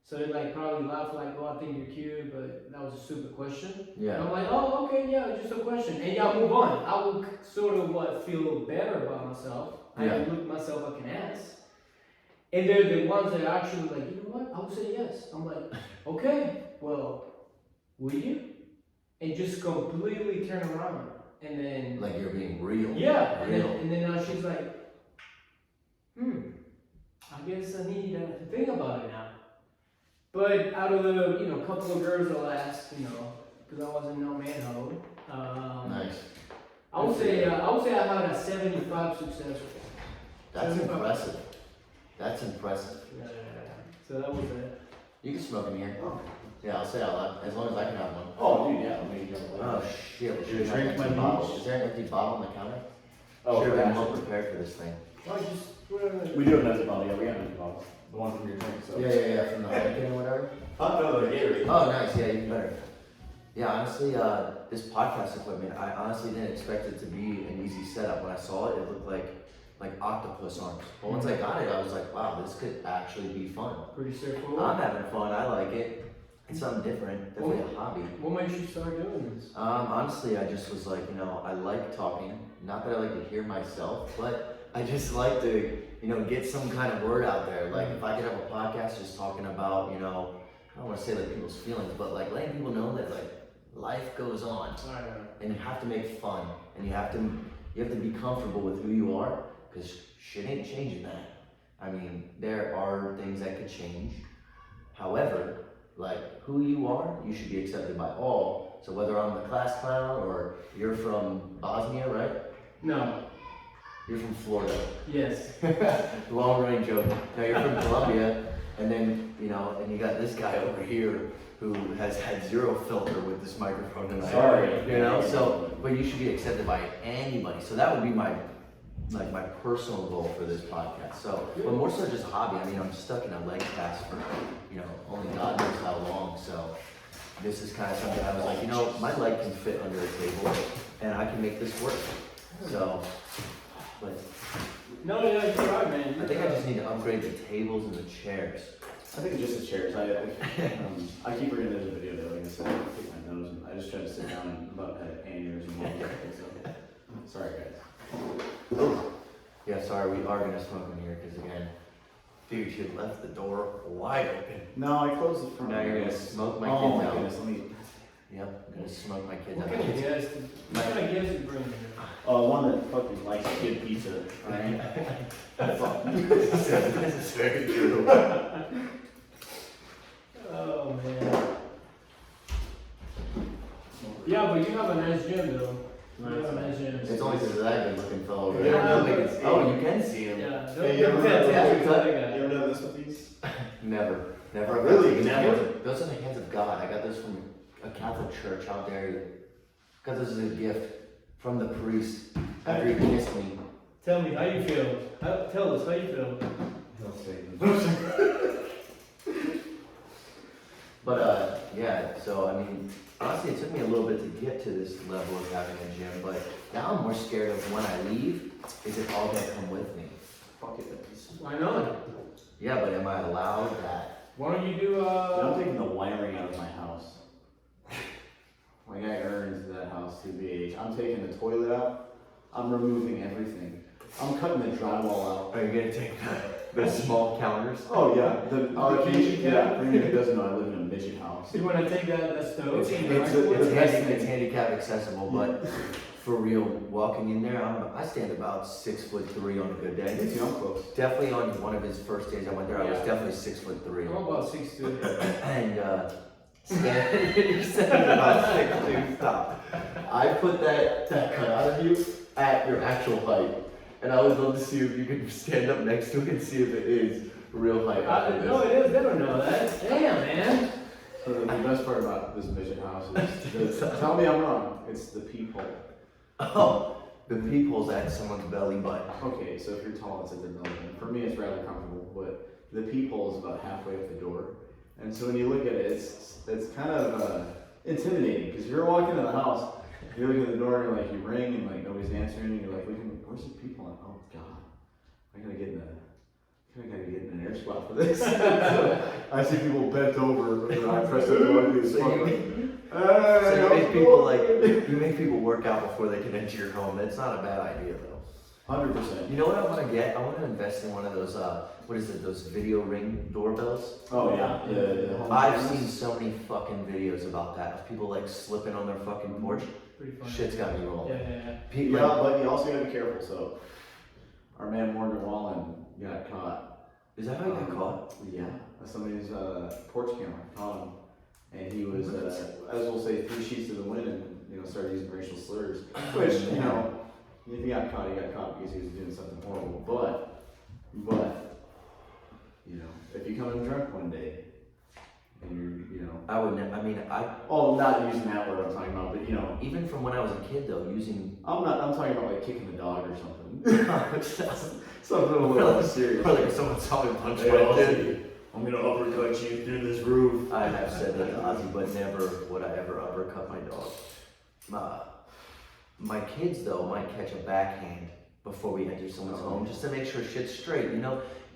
So they like probably laugh like, oh, I think you're cute, but that was a stupid question. Yeah. And I'm like, oh, okay, yeah, just a question. And y'all move on. I will sort of feel better about myself. Yeah. I look myself like an ass. And they're the ones that are actually like, you know what? I will say yes. I'm like, okay, well, will you? And just completely turn around. And then. Like you're being real. Yeah. Real. And then now she's like, I guess I need to think about it now. But out of the, couple of girls that asked, because I wasn't no manhole. Nice. I would say I had a 75 success rate. That's 75. impressive. That's impressive. Yeah. So that was it. You can smoke in here. Oh. Yeah, I'll say out loud, as long as I can have one. Oh, dude, yeah. Oh shit, we should have Drink an my empty bottle. beach. Is there an empty bottle on the counter? Oh, Should have been gotcha. more prepared for this thing. We do have an empty bottle, yeah, we have an empty bottle. The one from your drink, so. Yeah, from the Heineken or whatever. No, the Gatorade. Oh, nice, yeah, even better. Yeah, honestly, this podcast equipment, I honestly didn't expect it to be an easy setup. When I saw it, it looked like octopus arms. But once I got it, I was like, wow, this could actually be fun. Pretty straightforward. I'm having fun, I like it. It's something different, definitely a hobby. What made you start doing this? Honestly, I just was like, I like talking. Not that I like to hear myself, but I just like to, get some kind of word out there. Like if I could have a podcast just talking about, I don't want to say like people's feelings, but like letting people know that like life goes on, and you have to make fun, and you have to be comfortable with who you are, because shit ain't changing that. I mean, there are things that could change. However, like who you are, you should be accepted by all. So whether I'm the class clown or you're from Bosnia, right? No. You're from Florida. Yes. Long range joke. Now you're from Colombia, and then and you got this guy over here who has had zero filter with this microphone tonight. Sorry. So but you should be accepted by anybody. So that would be my personal goal for this podcast. So, but more so just a hobby. I mean, I'm stuck in a leg cast for, only God knows how long. So this is kind of something I was like, my leg can fit under a table and I can make this work. So, but. No, yeah, you're right, man. I think I just need to upgrade the tables and the chairs. I think it's just the chairs. I keep forgetting there's a video there. Like I said, I pick my nose and I just try to sit down and about had aneurysm. So, sorry, guys. Yeah, sorry, we are gonna smoke in here because again, dude, you left the door wide open. No, I closed it from. Now you're gonna smoke my Oh kids my out. goodness, let me. Yep, I'm gonna smoke my kids What out. kind of guests you bring here? One that fucking likes kid pizza, right? This is very true. Oh, man. Yeah, but you have a nice gym, though. You have a nice gym. It's only because of that good looking fellow over Yeah, there. nobody can see. Oh, you can see him. Yeah, Hey, you ever don't pay attention to that You guy. ever done this with these? Never. Never. Really? Never. Never? Those are the hands of God. I got those from a Catholic church out there. Got those as a gift from the priest after he kissed me. Tell me, how you feel? Tell us, how you feel? He'll say. But yeah, so I mean, honestly, it took me a little bit to get to this level of having a gym, but now I'm more scared of when I leave, is it all gonna come with me? Fuck it, please. Why not? Yeah, but am I allowed that? Why don't you do, I'm taking the wiring out of my house. My guy earns that house to BH. I'm taking the toilet out. I'm removing everything. I'm cutting the drywall out. Are you gonna take the small counters? Oh yeah, the kitchen yeah. cabinet? For anyone who doesn't know, I live in a midget house. you wanna take that stove? It's, and it's, the it's, microwave? it's handicap accessible, but for real, walking in there, I stand about 6'3" on a good Me day. too, I'm close. Definitely on one of his first days I went there, I was Yeah. definitely 6'3". I'm about 6'2". And you're saying about 6'2", stop. I put that cut out of you, at your actual height. And I would love to see if you could stand up next to it and see if it is real height. No, it is. They don't know that. Damn, man. So the best part about this midget house is, tell me I'm wrong, it's the peephole. Oh, the peephole's at someone's belly button. Okay, so if you're tall, it's at their belly button. For me, it's rather comfortable, but the peephole is about halfway up the door. And so when you look at it, it's kind of intimidating, because you're walking in the house, you look at the door, and you're like, you ring, and like nobody's answering, and you're like, looking, where's the peephole? Oh God, I gotta get in an air spot for this. So I see people bent over, and I press the door, and it's So you make people you make people work out before they can enter your home. That's not a bad idea though. 100%. You know what I want to get? I want to invest in one of those, what is it, those video ring doorbells? Oh yeah. I've seen so many fucking videos about that, of people like slipping on their fucking porch. Pretty funny. Shit's got me rolling. Yeah, but you also gotta be careful. So, our man Morgan Wallen got caught. Is that how you got caught? Yeah, somebody's porch camera caught him, and he was, as we'll say, 3 sheets to the wind, and started using racial slurs. Which if he got caught, he got caught because he was doing something horrible. But if you come in drunk one day, and I would never, oh, not using that word I'm talking about, but even from when I was a kid though, using. I'm talking about like kicking the dog or something. Something a little more serious. Or like if someone saw me punch Hey, my kid. I'm gonna uppercut you through this roof. I have said that to Ozzy, but never would I ever uppercut my dog. My kids though might catch a backhand before we enter someone's home, just to make sure shit's straight.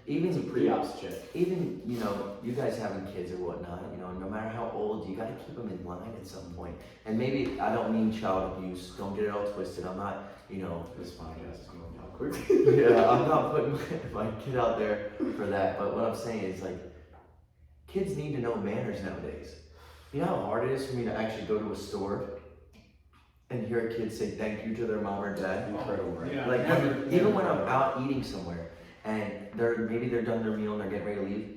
Even It's a pre-ops check. Even you guys having kids or whatnot, no matter how old, you got to keep them in line at some point. And maybe I don't mean child abuse. Don't get it all twisted. I'm not, This podcast is going down quick. yeah, I'm not putting my kid out there for that. But what I'm saying is kids need to know manners nowadays. You know how hard it is for me to actually go to a store and hear a kid say thank you to their mom or dad? Incredible, right? Yeah. Even when I'm out eating somewhere and maybe they're done their meal and they're getting ready to leave.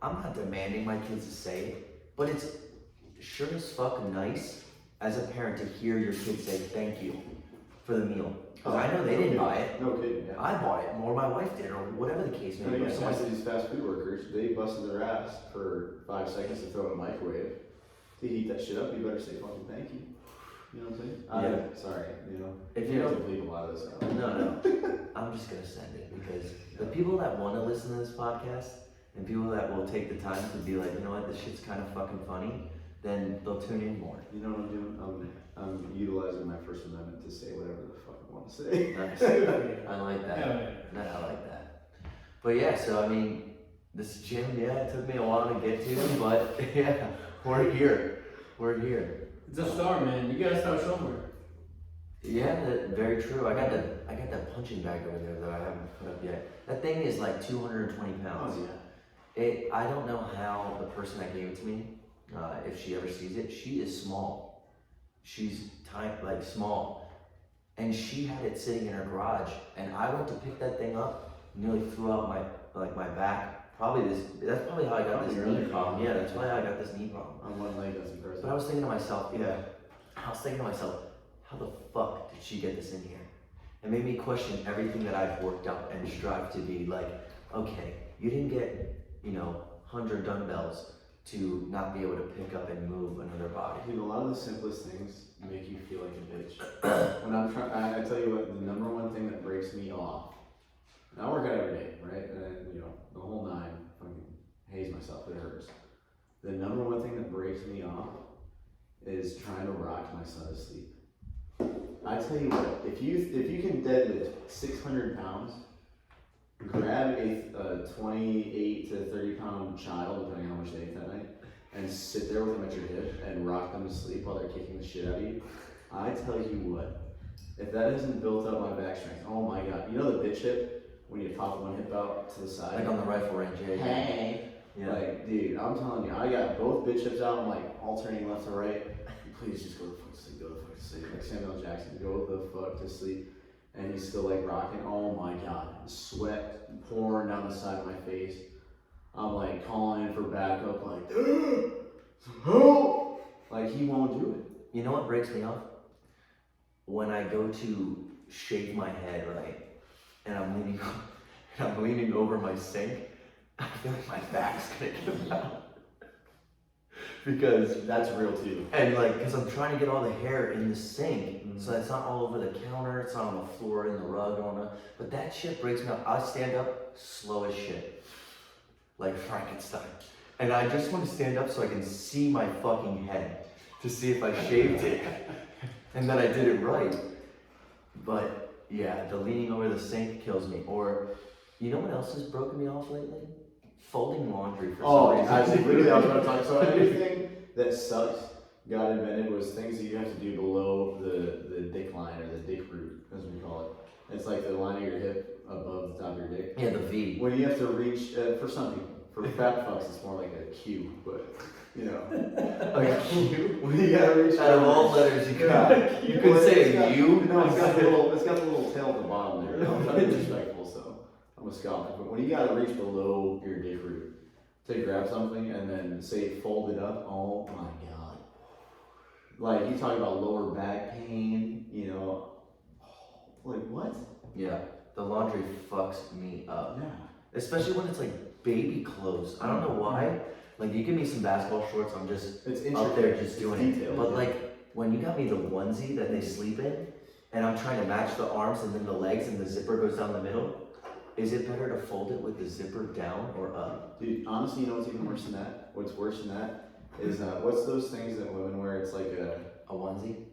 I'm not demanding my kids to say it, but it's sure as fuck nice as a parent to hear your kid say thank you for the meal. Because I know they didn't buy it. No kidding, yeah. I bought it, or my wife did, or whatever the case may And be. again, most of these fast food workers, they busted their ass for 5 seconds to throw in a microwave. To heat that shit up, you better say fucking thank you. You know what I'm saying? Yeah. Sorry, If you have to bleep a lot of this out. No. I'm just gonna send it because the people that want to listen to this podcast and people that will take the time to be like, you know what, this shit's kind of fucking funny, then they'll tune in more. You know what I'm doing? I'm utilizing my First Amendment to say whatever the fuck I want to say. Nice. I like that. Yeah. I like that. But yeah, so this gym, it took me a while to get to, but yeah, we're here. It's a star, man. You gotta start somewhere. Yeah, very true. I got that punching bag over there that I haven't put up yet. That thing is like 220 pounds. Oh, yeah. I don't know how the person that gave it to me, if she ever sees it, she is small. She's tiny, small. And she had it sitting in her garage, and I went to pick that thing up, nearly threw out my back. That's probably how I got this knee problem. Yeah, that's why I got this knee problem. On one leg, that's impressive. But I was thinking to myself, how the fuck did she get this in here? It made me question everything that I've worked up and strive to be okay, you didn't get, 100 dumbbells to not be able to pick up and move another body. Dude, a lot of the simplest things make you feel like a bitch. When I'm trying, I tell you what, the number one thing that breaks me off, and I work out every day, right? And the whole 9, fucking haze myself, it hurts. The number one thing that breaks me off is trying to rock my son to sleep. I tell you what, if you can deadlift 600 pounds, grab a 28 to 30 pound child, depending on how much they ate that night, and sit there with them at your hip and rock them to sleep while they're kicking the shit out of you, I tell you what, if that hasn't built up my back strength, oh my god. You know the bitch hip? When you pop one hip out to the side? Like on the rifle range, yeah. Hey! Yeah. Dude, I'm telling you, I got both bitch hips out, I'm alternating left to right. Please just go the fuck to sleep, go the fuck to sleep. Like Samuel Jackson, go the fuck to sleep. And he's still rocking, oh my god. Sweat pouring down the side of my face. I'm calling in for backup, help! He won't do it. You know what breaks me off? when I go to shake my head, right, and I'm leaning over my sink, I feel like my back's gonna give out. Because that's real too. And like, because I'm trying to get all the hair in the sink, so it's not all over the counter, it's not on the floor, in the rug, but that shit breaks me up. I stand up slow as shit, like Frankenstein. And I just want to stand up so I can see my fucking head, to see if I shaved it, and that I did it right. But yeah, the leaning over the sink kills me. Or, you know what else has broken me off lately? Folding laundry for some reason. Actually, literally, I was about to talk. So everything that sucks got invented was things that you have to do below the dick line, or the dick root, as we call it. It's like the line of your hip above the top of your dick. Yeah, the V. When you have to reach, for some people, for fat fucks, it's more like a Q, but, you know. A Q? When you gotta reach out of all letters, you could say a U. No, it's got the little tail at the bottom there. I'm trying to be respectful, so I'm a scholar. But when you gotta reach below your dick root to grab something and then say fold it up, oh my god. Like, you talk about lower back pain, you know. Like, what? Yeah, the laundry fucks me up. Yeah. Especially when it's like baby clothes. I don't know why. Like, you give me some basketball shorts, I'm just up there just doing it. But like, when you got me the onesie that they sleep in, and I'm trying to match the arms and then the legs and the zipper goes down the middle, is it better to fold it with the zipper down or up? Dude, honestly, you know what's even worse than that? What's worse than that is, what's those things that women wear? It's like a onesie?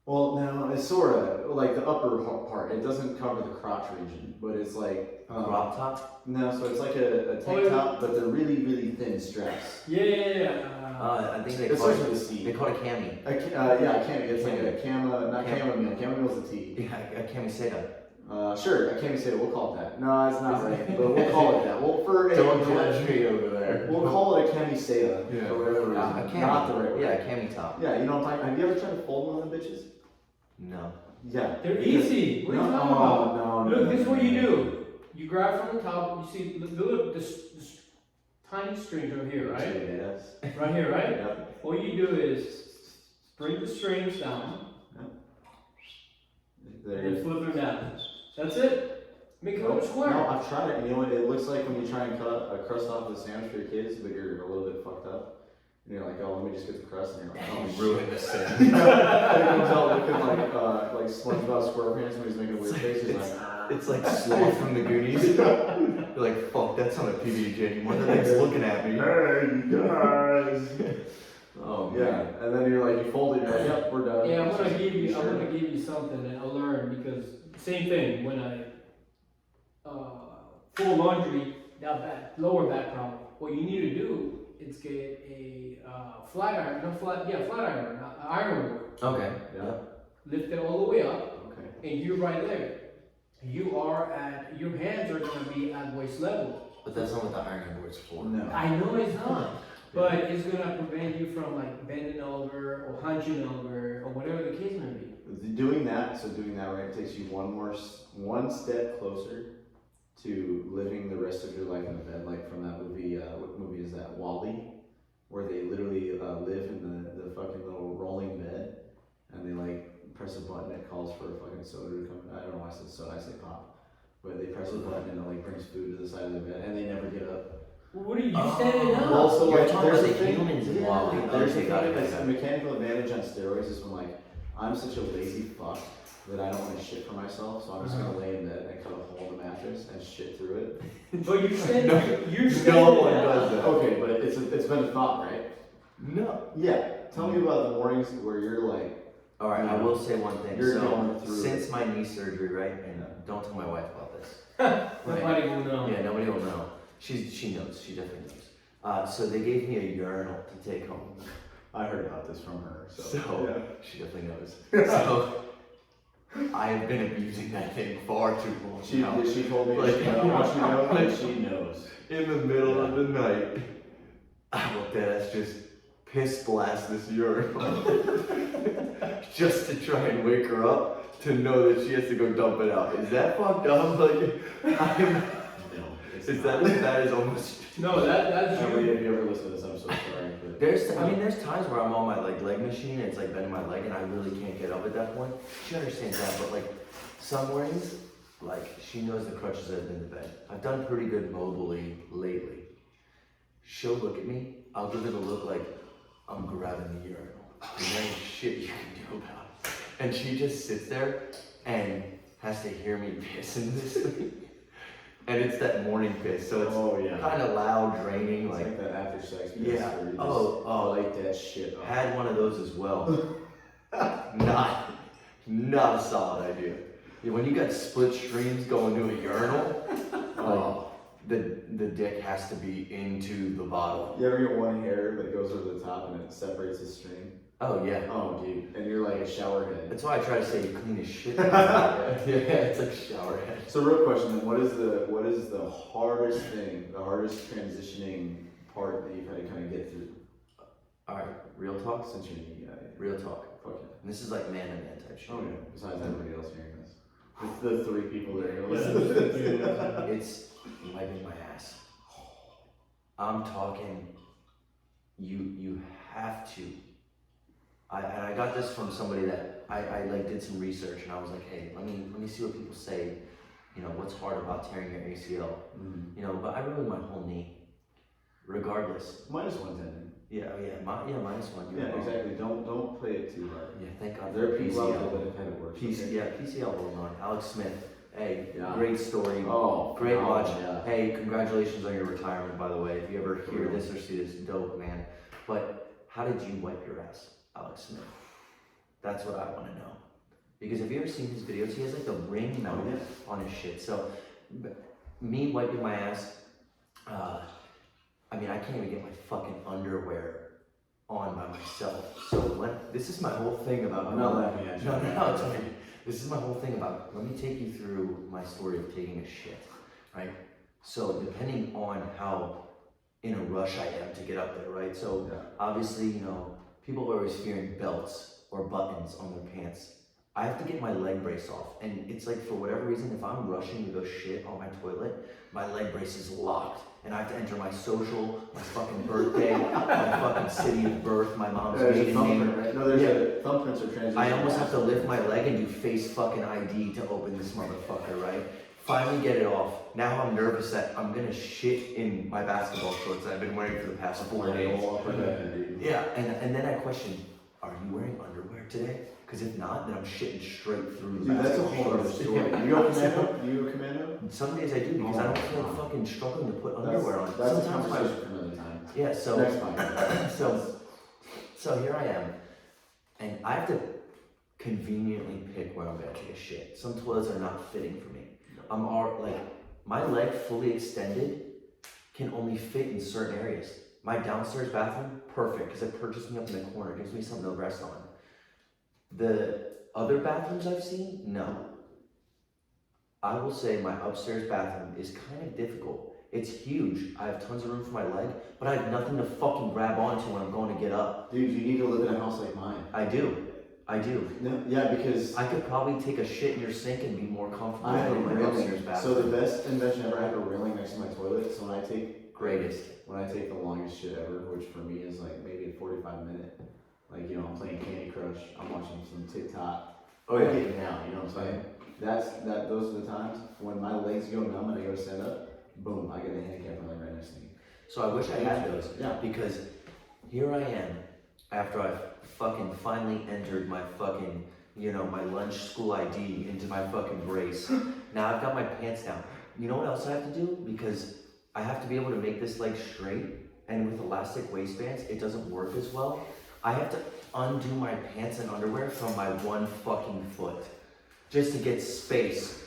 Well, no, it's sort of like the upper part. It doesn't cover the crotch region, but it's like crop top. No, so it's like a tank top, but they're really, really thin straps. Yeah. I think they it's call like it the C. They call it a cami. Yeah, a cami. It's like a cama, not chamomile. Chamomile's a T. Yeah, a camiseta. Sure, a camiseta. We'll call it that. No, it's not right, but we'll call it that. Well, don't judge me over there. We'll call it a camiseta for whatever reason. A cami. Not the right word. Yeah, a cami top. Yeah, you know what I'm talking about? Have you ever tried to fold one of them bitches? No. Yeah. They're easy. What are you talking about? Look, this is what you do. You grab from the top. You see, look, this tiny strings over here, right? Yes. Right here, right? Yep. All you do is bring the strings down. There And flip them down. That's it. Make it a square. No, I've tried it. You know what? It looks like when you try and cut a crust off of the sandwich for your kids, but you're a little bit fucked up. And you're like, oh, let me just get the crust, and you're like, oh, ruined the sandwich. And it comes out looking like SpongeBob SquarePants when he's making weird faces. It's like Sloth from the Goonies. You're like, fuck, that's not a PB&J anymore. That thing's looking at me. Hey, guys. Oh yeah, and then you're like, you fold it, and you're like, yep, we're done. Yeah, I'm gonna give you something that I learned, because same thing when I full laundry, lower back problem. What you need to do is get a flat iron, iron board. Okay. Yeah. Lift it all the way up, Okay. and you're right there. Your hands are gonna be at waist level. But that's not what the ironing board's for. No. I know it's not, but it's gonna prevent you from like bending over or hunching over or whatever the case may be. Doing that right takes you one step closer to living the rest of your life in a bed, like from that movie. What movie is that? WALL-E, where they literally live in the fucking little rolling bed, and they like press a button that calls for a fucking soda to come. I don't know why I said soda, I say pop. But they press a button and it like brings food to the side of the bed, and they never get up. What are you standing up? Well, so You're like, talking there's about a the thing. humans in WALL-E. There's a Okay, got it, thing got it, that's got a it. mechanical advantage on steroids is when like I'm such a lazy fuck that I don't want to shit for myself, so I'm just gonna lay in bed and cut a hole in the mattress and shit through it. But you're standing. No one does that. Okay, but it's been a thought, right? No. Yeah. Tell me about the mornings where you're like, All right, I will say one thing. You're going So, through since my knee surgery, right, and don't tell my wife about this. Nobody will know. Yeah, nobody will know. She knows. She definitely knows. So they gave me a urinal to take home. I heard about this from her, so So she definitely knows. So I have been abusing that thing far too long. now. She told me Like, she wants you to know that she knows. In the middle of the night, I looked at us just piss blast this urinal just to try and wake her up to know that she has to go dump it out. Is that fucked up? Like, No, Is that as bad as almost? No, that's Emily, you. if you ever listen to this, I'm so sorry. But There's times where I'm on my leg machine and it's like bending my leg and I really can't get up at that point. She understands that, but like some mornings, like she knows the crutches that have been to bed. I've done pretty good mobily lately. She'll look at me, I'll give it a look like I'm grabbing the urinal. And there ain't shit you can do about it. And she just sits there and has to hear me piss in this thing. And it's that morning piss, so it's kind of loud, draining, it's like that after sex. Yeah. Where you Like that shit. Up. Had one of those as well. not a solid idea. Yeah, when you got split streams going to a urinal, the dick has to be into the bottle. You ever get one hair that goes over the top and it separates the stream? Oh yeah. Oh dude, and you're like a shower head. That's why I try to say you clean as shit. Yeah, it's like shower head. So real question then, what is the hardest thing, the hardest transitioning part that you've had to kind of get through? Alright, real talk? Since you're a guy. Real talk. Fuck yeah. And this is like man to man type shit. Oh yeah, besides everybody else hearing this. The 3 people that are gonna Yeah. listen to this. It's wiping my ass. I'm talking, you have to. I got this from somebody that I like did some research and I was like, hey, let me see what people say, you know, what's hard about tearing your ACL, you know, but I ruined my whole knee, regardless. Minus 1 tendon. Minus one. Yeah, exactly. Don't play it too hard. Yeah, thank God. There are for people out there PCL. that have had it worse. PCL will run. Alex Smith, hey, Yeah. great story. Oh, Great watch. Yeah. Hey, congratulations on your retirement, by the way. If you ever hear this or see this, dope, man. But how did you wipe your ass, Alex Smith? That's what I want to know. Because have you ever seen his videos? He has like the ring mount on his shit. So, me wiping my ass, I mean, I can't even get my fucking underwear on by myself. So this is my whole thing about. I'm not laughing at you. No, it's okay. This is my whole thing about. Let me take you through my story of taking a shit, right? So depending on how in a rush I am to get up there, right? So obviously, you know, people are always fearing belts or buttons on their pants. I have to get my leg brace off, and it's like for whatever reason, if I'm rushing to go shit on my toilet, my leg brace is locked, and I have to enter my social, my fucking birthday, my fucking city of birth, my mom's maiden name. Right? No, there's a thumbprints or transition. I almost have to lift my leg and do face fucking ID to open this motherfucker, right? Finally get it off. Now I'm nervous that I'm gonna shit in my basketball shorts that I've been wearing for the past 4 days. Yeah, and then I question, are you wearing underwear today? Because if not, then I'm shitting straight through the Dude, that's a basketball whole other shorts. story. You go commando? You go commando? Some days I do because I don't feel like fucking struggling to put underwear on. That's a Sometimes conversation for another time. Yeah, so Next time. so here I am, and I have to conveniently pick where I'm gonna take a shit. Some toilets are not fitting for me. My leg fully extended can only fit in certain areas. My downstairs bathroom, perfect, because it perches me up in the corner, gives me something to rest on. The other bathrooms I've seen, no. I will say my upstairs bathroom is kind of difficult. It's huge. I have tons of room for my leg, but I have nothing to fucking grab onto when I'm going to get up. Dude, you need to live in a house like mine. I do. No, yeah, because I could probably take a shit in your sink and be more comfortable I have a than in my railing. upstairs bathroom. So the best invention ever, I have a railing next to my toilet. So when I take Greatest. the longest shit ever, which for me is like maybe a 45-minute, like, you know, I'm playing Candy Crush, I'm watching some TikTok. Oh yeah. I'm getting down, you know what I'm saying? Those are the times when my legs go numb and I go to stand up, boom, I get a handicap railing right next to me. So I wish I had those. Yeah. Because here I am, after I've fucking finally entered my fucking, you know, my lunch school ID into my fucking brace. Now I've got my pants down. You know what else I have to do? Because I have to be able to make this leg straight, and with elastic waistbands, it doesn't work as well. I have to undo my pants and underwear from my one fucking foot, just to get space.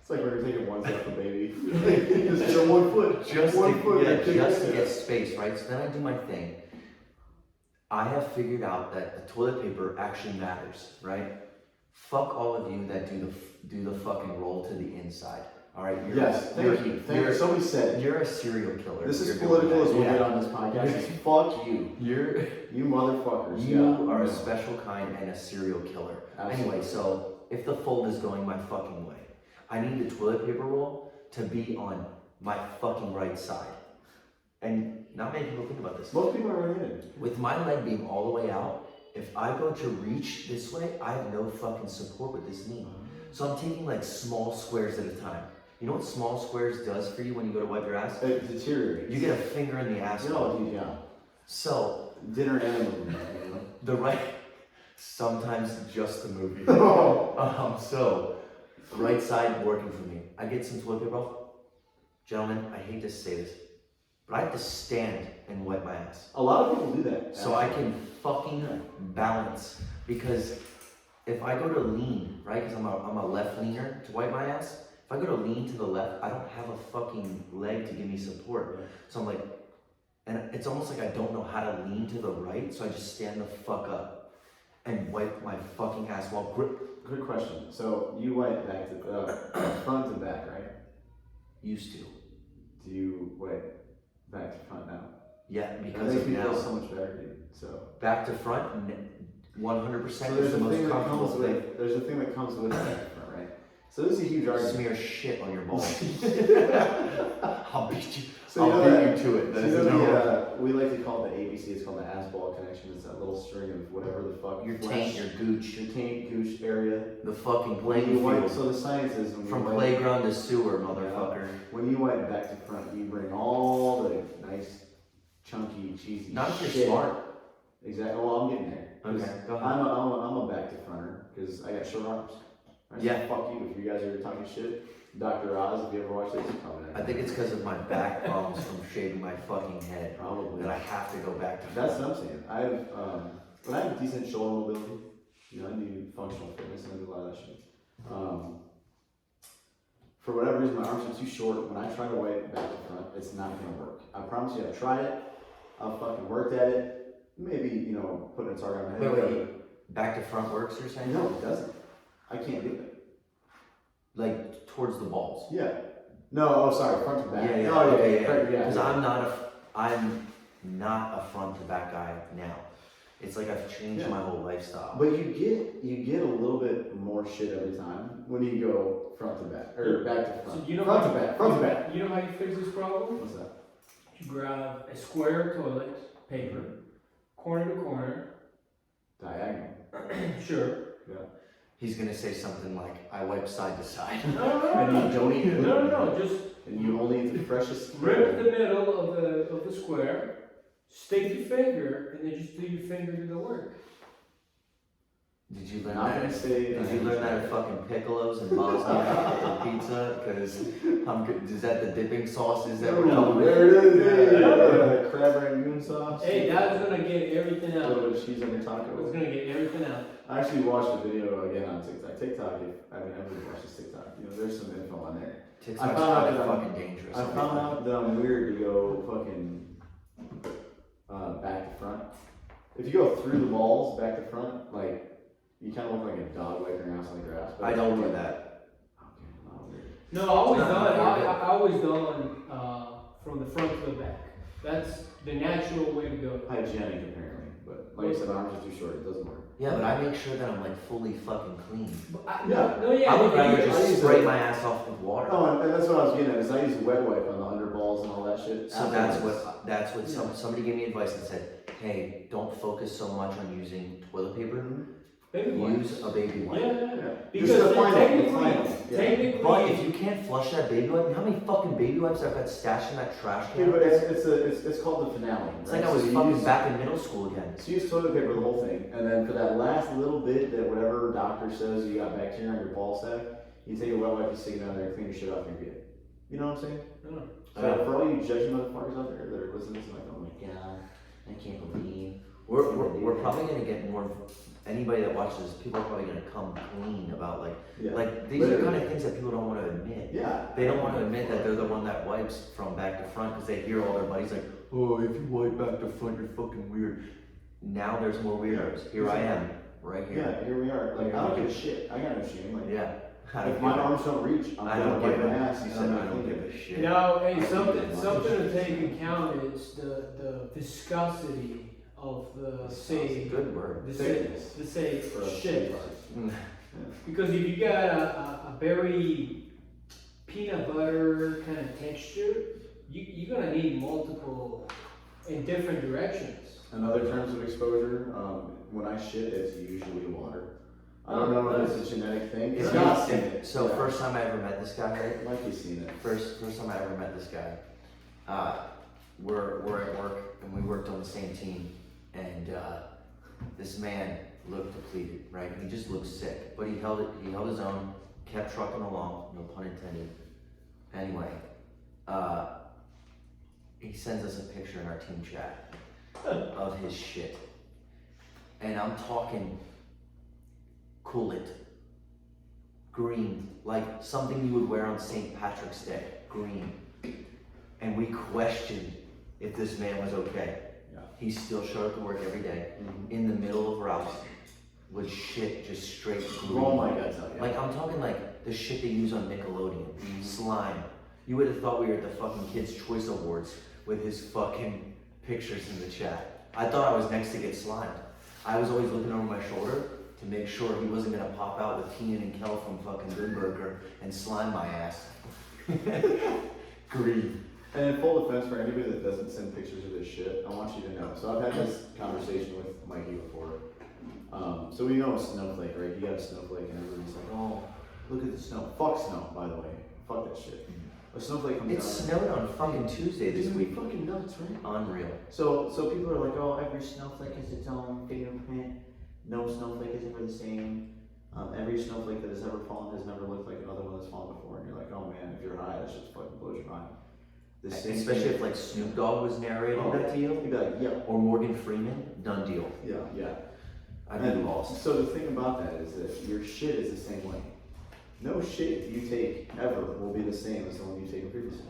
It's like we're taking one step for baby. Just show one foot. Just one foot. just to get space, right? So then I do my thing. I have figured out that the toilet paper actually matters, right? Fuck all of you that do the fucking roll to the inside. All right. Thank you. Somebody said it. You're a serial killer. This is You're political as doing we'll that. get on this podcast. It's fuck you. You Motherfuckers. are a special kind and a serial killer. Absolutely. Anyway, so if the fold is going my fucking way, I need the toilet paper roll to be on my fucking right side. And not many people think about this. Most people are right-handed. With my leg being all the way out, if I go to reach this way, I have no fucking support with this knee. So I'm taking like small squares at a time. You know what small squares does for you when you go to wipe your ass? It deteriorates. You get a finger in the ass. Yeah. So Dinner and a movie, you know? the right, sometimes just the movie. So right side working for me. I get some toilet paper off. Gentlemen, I hate to say this, but I have to stand and wipe my ass. A lot of people do that. So I can fucking balance. Because if I go to lean, right, because I'm a left leaner to wipe my ass, if I go to lean to the left, I don't have a fucking leg to give me support. So I'm like, and it's almost like I don't know how to lean to the right, so I just stand the fuck up and wipe my fucking ass while Good question. So you wipe back to front to back, right? used to. Do you wipe back to front now? Yeah, That because makes of me now. feel so much better, dude. So 100% So is there's the a most thing that comfortable comes thing. with there's a thing that comes with that, right? So this is a huge argument. Smear shit on your balls. I'll beat you. So I'll beat you to it. So That's you a know we like to call it the ABC. It's called the ass-ball connection. It's that little string of whatever the fuck. Your flesh, taint, your gooch, your taint, gooch area. the fucking When playing you wipe, field. so the science is when From you wipe, playground to sewer, motherfucker. when you wipe back to front, you bring all the nice, chunky, cheesy. Not if shit. you're smart. Exactly. Well, I'm getting there. 'Cause Okay, go ahead. I'm a back to fronter because I got short arms. Right? So Yeah. fuck you if you guys are talking shit. Dr. Oz, if you ever watched this, you probably I think it's because of my back problems from shaving my fucking head probably. that I have to go back to. That's what I'm saying. But I have decent shoulder mobility. You know, I do functional fitness and I do a lot of that shit. For whatever reason, my arms are too short. When I try to wipe back to front, it's not gonna work. I promise you, I've tried it. I've fucking worked at it. Maybe, you know, putting a target on my head. Wait. Back to front works, you're saying? No, it doesn't. I can't do it. Like towards the balls. Yeah. No, sorry, front to back. Yeah. Oh, Okay, yeah. right, Because I'm not a front to back guy now. It's like I've changed my whole lifestyle. But you get a little bit more shit every time when you go front to back or back to front. So you know front how- to back, front to back. You know how you fix this problem? What's that? You grab a square toilet paper, corner to corner. Diagonal. Sure. He's gonna say something like, I wipe side to side. No, And you don't eat. no. Just And you only eat the freshest. rip the middle of the square, stick your finger, and then just do your finger do the work. Did you learn Not that? gonna say. Did you learn that at fucking Piccolo's and Bosnia for pizza? Because is that the dipping sauces that we're Oh, talking there it is. Yeah. Yeah. Crab rangoon sauce. Hey, that's gonna get everything A out. little bit of cheese on your It's taco. gonna get everything out. I actually watched a video again on TikTok. Everybody watches TikTok. You know, there's some info on there. TikTok's I found out kinda that I'm- fucking dangerous. I found out that I'm weird to go fucking back to front. If you go through the balls back to front, like you kind of look like a dog wiping your ass on the grass. But I don't do that. Okay, not weird. No, I always It's not done. weird. I always done from the front to the back. That's the natural way to go. Hygienic apparently, but like I said, my arms are too short. It doesn't work. Yeah, but I make sure that I'm like fully fucking clean. Yeah. Yeah. I would rather I just use spray it. my ass off with water. Oh, and that's what I was getting at. Is I use wet wipe on the underballs and all that shit. So that's what somebody gave me advice and said, hey, don't focus so much on using toilet paper. Baby wipes. Use a baby wipe. Yeah. Because the final. Technically, But if you can't flush that baby wipe, you know how many fucking baby wipes I've got stashed in that trash Yeah, can? but it's called the finale. It's right? like I was So you fucking use- back in middle school again. So you use toilet paper the whole thing, and then for that last little bit that whatever doctor says you got bacteria on your ball sack, you take a wet wipe, you stick it down there, clean your shit off, and you're good. You know what I'm saying? No. So for all you judgy motherfuckers out there that are listening to this, like, oh my god, I can't believe. We're probably gonna get more. Anybody that watches this, people are probably gonna come clean about like these are kind of things that people don't want to admit. Yeah. They don't want to admit that they're the one that wipes from back to front because they hear all their buddies like, oh, if you wipe back to front, you're fucking weird. Now there's more weirdos. Here I am, right here. Yeah, here we are. Like, I don't give a shit. I got no shame. Like, Yeah. if my arms don't reach, I'm I gonna don't wipe give my a. ass. You and said I'm I gonna don't clean give it. a shit. Now, hey, something to take into account is the viscosity of the say Good word. the Thickness. say For a shit. Mm. Because if you got a very peanut butter kind of texture, you're gonna need multiple in different directions. In other terms of exposure, when I shit, it's usually water. I don't know if it's a genetic thing. It's not. So first time I ever met this guy, right? Like you've seen it. First time I ever met this guy, we're at work and we worked on the same team, and this man looked depleted, right? He just looked sick, but he held his own, kept trucking along, no pun intended. Anyway, he sends us a picture in our team chat of his shit, and I'm talking coolant, green, like something you would wear on St. Patrick's Day, green. And we questioned if this man was okay. Yeah. He still showed up to work every day, in the middle of routes, with shit just straight green. Oh my God, yeah. Like, I'm talking like the shit they use on Nickelodeon, slime. You would have thought we were at the fucking Kids' Choice Awards with his fucking pictures in the chat. I thought I was next to get slimed. I was always looking over my shoulder to make sure he wasn't gonna pop out with Keenan and Kel from fucking Good Burger and slime my ass. Green. And in full defense for anybody that doesn't send pictures of this shit, I want you to know. So I've had this conversation with Mikey before. So we know a snowflake, right? You got a snowflake and everybody's like, oh, look at the snow. Fuck snow, by the way. Fuck that shit. A snowflake comes It down. snowed on fucking Tuesday this Dude, week. fucking nuts, right? Unreal. So people are like, oh, every snowflake has its own fingerprint. No snowflake is ever the same. Every snowflake that has ever fallen has never looked like another one that's fallen before. And you're like, oh man, if you're high, that just fucking blows your mind. Especially if like Snoop Dogg was narrating that to you, you'd be like, yeah. or Morgan Freeman, done deal. Yeah. I'd be lost. So the thing about that is that your shit is the same way. No shit you take ever will be the same as the one you taken previously.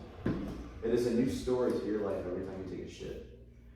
It is a new story to your life every time you take a shit.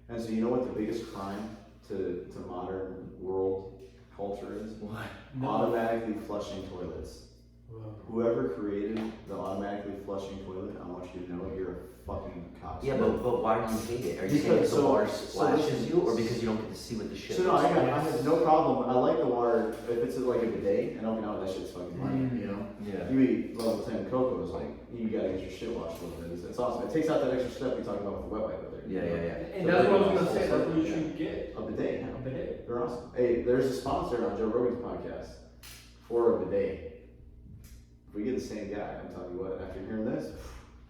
And so you know what the biggest crime to modern world culture is? What? Automatically flushing toilets. Wow. Whoever created the automatically flushing toilet, I want you to know you're a fucking cocksucker. Yeah, but why do you hate it? Are you saying Because the water so splashes listen, you, or because you don't get to see what the shit So no, looks I like? have no problem. I like the water if it's like a bidet, and Okinawa, that shit's fucking fine, you know? Yeah. You eat level 10 cocoa, is like, you gotta get your shit washed a little bit. It's awesome. It takes out that extra step we talked about with the wet wipe there. Yeah. And that's what I was gonna say, that's what you should get. A bidet, A bidet. they're awesome. Hey, there's a sponsor on Joe Rogan's podcast for a bidet. If we get the same guy, I'm telling you what, after hearing this,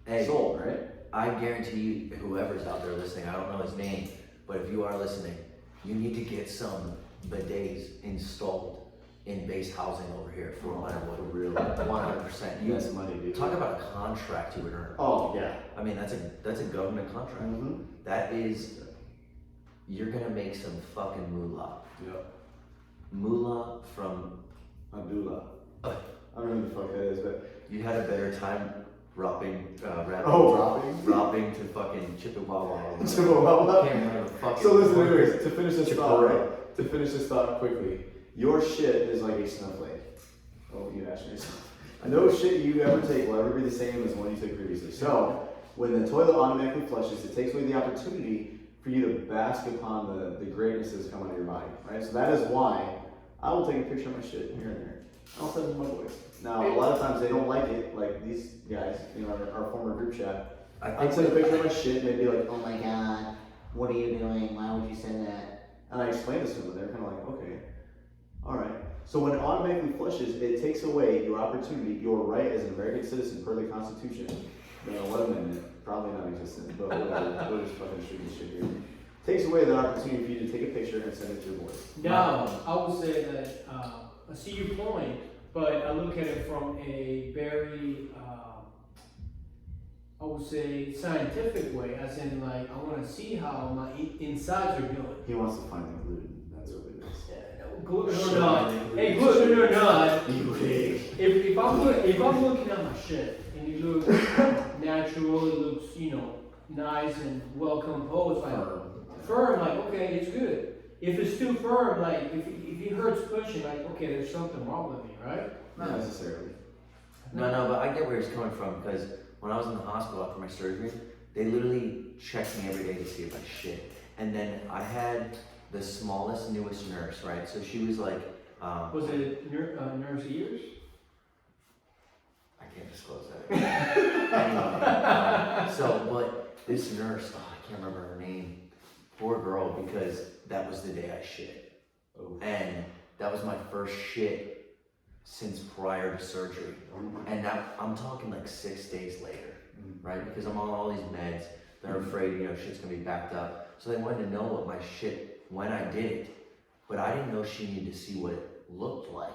Hey, sold, right? I guarantee you, whoever's out there listening, I don't know his name, but if you are listening, you need to get some bidets installed in base housing over here for For real. 100%. You That's money, dude. talk about a contract you would earn. Oh, yeah. I mean, that's a government contract. Mm-hmm. That is, you're gonna make some fucking moolah. Yep. Moolah from, Abdullah. I don't know who the fuck that is, but. you had a better time dropping to fucking Chippewa. Chippewa. Can't remember the fucking So listen, word. anyways, to finish this thought, right? To finish this thought quickly, your shit is like a snowflake. Oh, you asked me something. No shit you ever take will ever be the same as the one you took previously. So, when the toilet automatically flushes, it takes away the opportunity for you to bask upon the greatness that's coming out of your body, right? So that is why I will take a picture of my shit here and there. I'll send it to my boys. Now, a lot of times they don't like it, like these guys, you know, our former group chat. I'd send a picture of my shit and they'd be like, oh my god, what are you doing? Why would you send that? And I explained this to them and they're kind of like, okay, alright. So when it automatically flushes, it takes away your opportunity, your right as an American citizen per the Constitution, the 11th Amendment, probably not existent, but whatever, we'll just fucking shoot this shit here. Takes away the opportunity for you to take a picture and send it to your boys. Now, I would say that I see your point, but I look at it from a very, I would say, scientific way, as in like, I want to see how my insides are doing. He wants to find the gluten, that's what it is. Gluten or not, hey, gluten or not, if I'm looking at my shit and it looks natural, it looks, you know, nice and well composed, like firm, like okay, it's good. If it's too firm, like if it hurts pushing, like okay, there's something wrong with me, right? Not necessarily. No, but I get where he's coming from, because when I was in the hospital after my surgery, they literally checked me every day to see if I shit. And then I had the smallest, newest nurse, right? So she was like, Was it nurse ears? I can't disclose that. But this nurse, I can't remember her name, poor girl, because that was the day I shit. Oh. And that was my first shit since prior to surgery. And now I'm talking like 6 days later, right? Because I'm on all these meds. They're afraid, shit's gonna be backed up. So they wanted to know what my shit, when I did it. But I didn't know she needed to see what it looked like.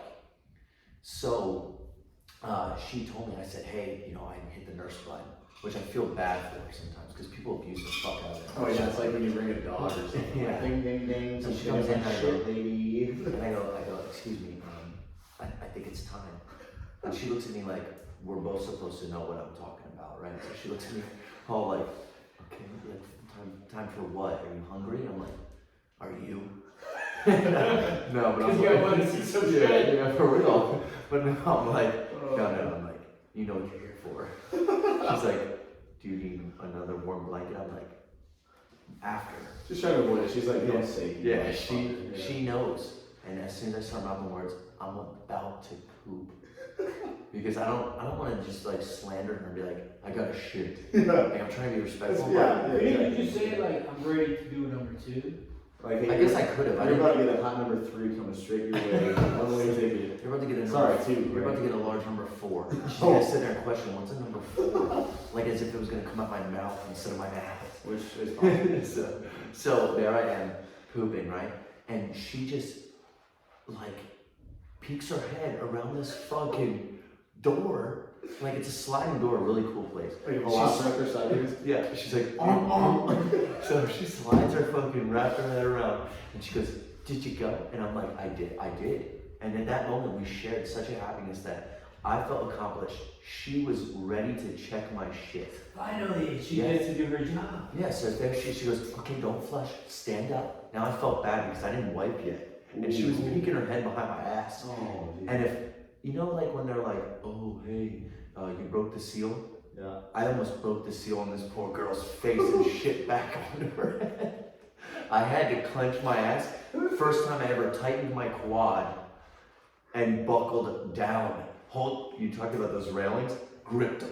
So she told me, I said, hey, I hit the nurse button, which I feel bad for sometimes because people abuse the fuck out of it. Oh yeah, it's like when you bring a dog or something. Yeah. Like, ding, ding, ding. So she comes in, I go, lady. and I go, excuse me, I think it's time. And she looks at me like, we're both supposed to know what I'm talking about, right? So she looks at me all like, okay, like, time for what? Are you hungry? I'm like, are you? No, but I'm you like, want to see some shit. yeah, for real. But no, I'm like, no, I'm like, you know what you're here for. She's like, do you need another warm blanket? I'm like, after. Just trying to avoid it. She's like, don't say. Yeah, she knows. And as soon as I start mouthing words, I'm about to poop. Because I don't want to just like slander her and be like, I got a shit. Yeah. Like, I'm trying to be respectful. Didn't you say like, I'm ready to do number 2? Like, hey, I guess I could have. You're about to get a hot number 3 coming straight your way. One way ticket. You're about to get a Sorry, number, 2. You're about to get a large number 4. She's gonna sit there and question, what's a number 4? Like as if it was gonna come out my mouth instead of my mouth. Which is awesome. so there I am, pooping, right? And she just like peeks her head around this fucking door. Like it's a sliding door, a really cool place. Like a velociraptor sideways? Yeah, she's like, So she slides her fucking wrapped her head around and she goes, did you go? And I'm like, I did. And in that moment we shared such a happiness that I felt accomplished. She was ready to check my shit. Finally, she gets to do her job. Yeah, so there she goes, okay, don't flush, stand up. Now I felt bad because I didn't wipe yet. And she was peeking her head behind my ass. Oh, dude. And if, like when they're like, oh, hey, you broke the seal? Yeah. I almost broke the seal on this poor girl's face and shit back onto her head. I had to clench my ass. First time I ever tightened my quad and buckled down. You talked about those railings? Gripped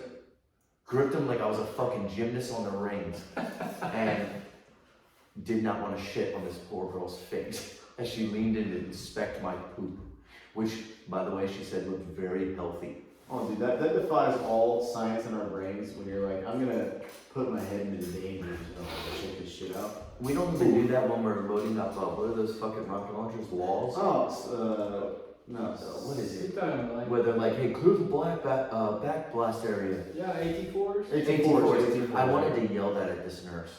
them like I was a fucking gymnast on the rings. And did not want to shit on this poor girl's face as she leaned in to inspect my poop, which, by the way, she said looked very healthy. Oh, dude, that defies all science in our brains when you're like, I'm gonna put my head into danger to check this shit out. We don't even do that when we're loading up, what are those fucking rocket launchers, walls? Oh, no. What is it? Like, Where they're like, hey, clear the back blast area. yeah, 84s. 84s. I wanted to yell that at this nurse.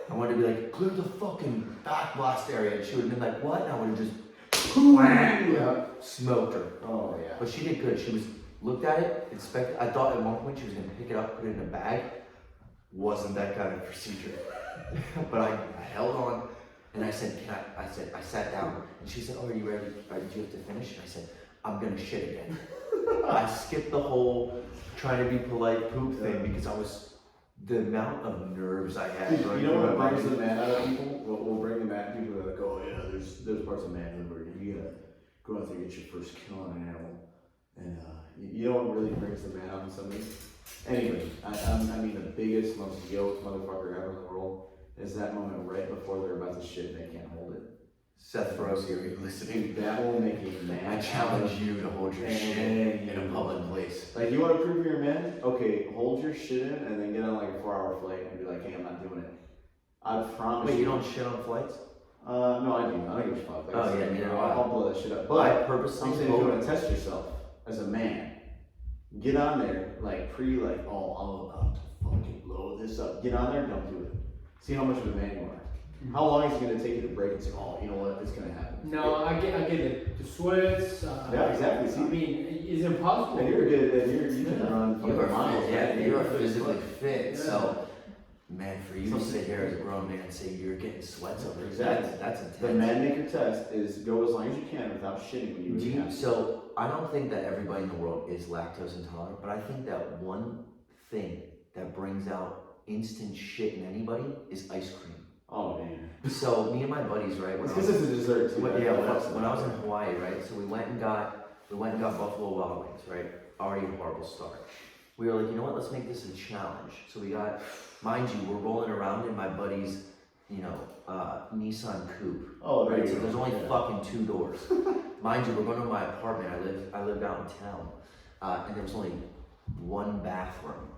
I wanted to be like, clear the fucking back blast area. And she would have been like, what? And I would have just Yeah. smoked her. Oh, yeah. But she did good. She looked at it, inspected. I thought at one point she was going to pick it up, put it in a bag. Wasn't that kind of procedure. But I held on. And I said, I sat down, and she said, oh, are you ready? Do you have to finish? And I said, I'm gonna shit again. I skipped the whole trying to be polite poop thing because the amount of nerves I had. Dude, you know what brings the man out of people? What will bring the man out of people are like, oh yeah, there's parts of manhood where you gotta go out there and get your first kill on an animal. And you know what really brings the man out in somebody? Anybody. I mean the biggest, most yoked motherfucker ever in the world. Is that moment right before they're about to shit and they can't hold it. Seth Ferrosi, are you listening? That will make a man. I challenge you to hold your shit in a public place. Like, you want to prove you're a man? Okay, hold your shit in and then get on like a 4-hour flight and be like, hey, I'm not doing it. I promise. Wait, you don't shit on flights? No, I do. I don't give a fuck. Like, oh, yeah, neither do I. I'll blow that shit up. But I I'm purposely saying if you want to test yourself as a man, get on there, like, I'm about to fucking blow this up. Get on there, don't do it. See how much of a man you are. How long is it going to take you to break and say, oh, you know what, it's going to happen? No, I get it. The sweats. Yeah, exactly. See? I mean, it's impossible. And you're good, and you can run You are miles. you are physically fit, Yeah. so man, for you to sit here as a grown man and say you're getting sweats over, Exactly. that's intense. The man maker test is go as long as you can without shitting when you really have to. So I don't think that everybody in the world is lactose intolerant, but I think that one thing that brings out instant shit in anybody is ice cream. Oh man. So me and my buddies, right? It's because it's a dessert too. When I was in Hawaii, right? So we went and got Buffalo Wild Wings, right? Already a horrible start. we were like, you know what, let's make this a challenge. So we got, mind you, we're rolling around in my buddy's, Nissan Coupe. Oh, Right, so there's only fucking 2 doors. Mind you, we're going to my apartment. I lived out in town, and there was only 1 bathroom.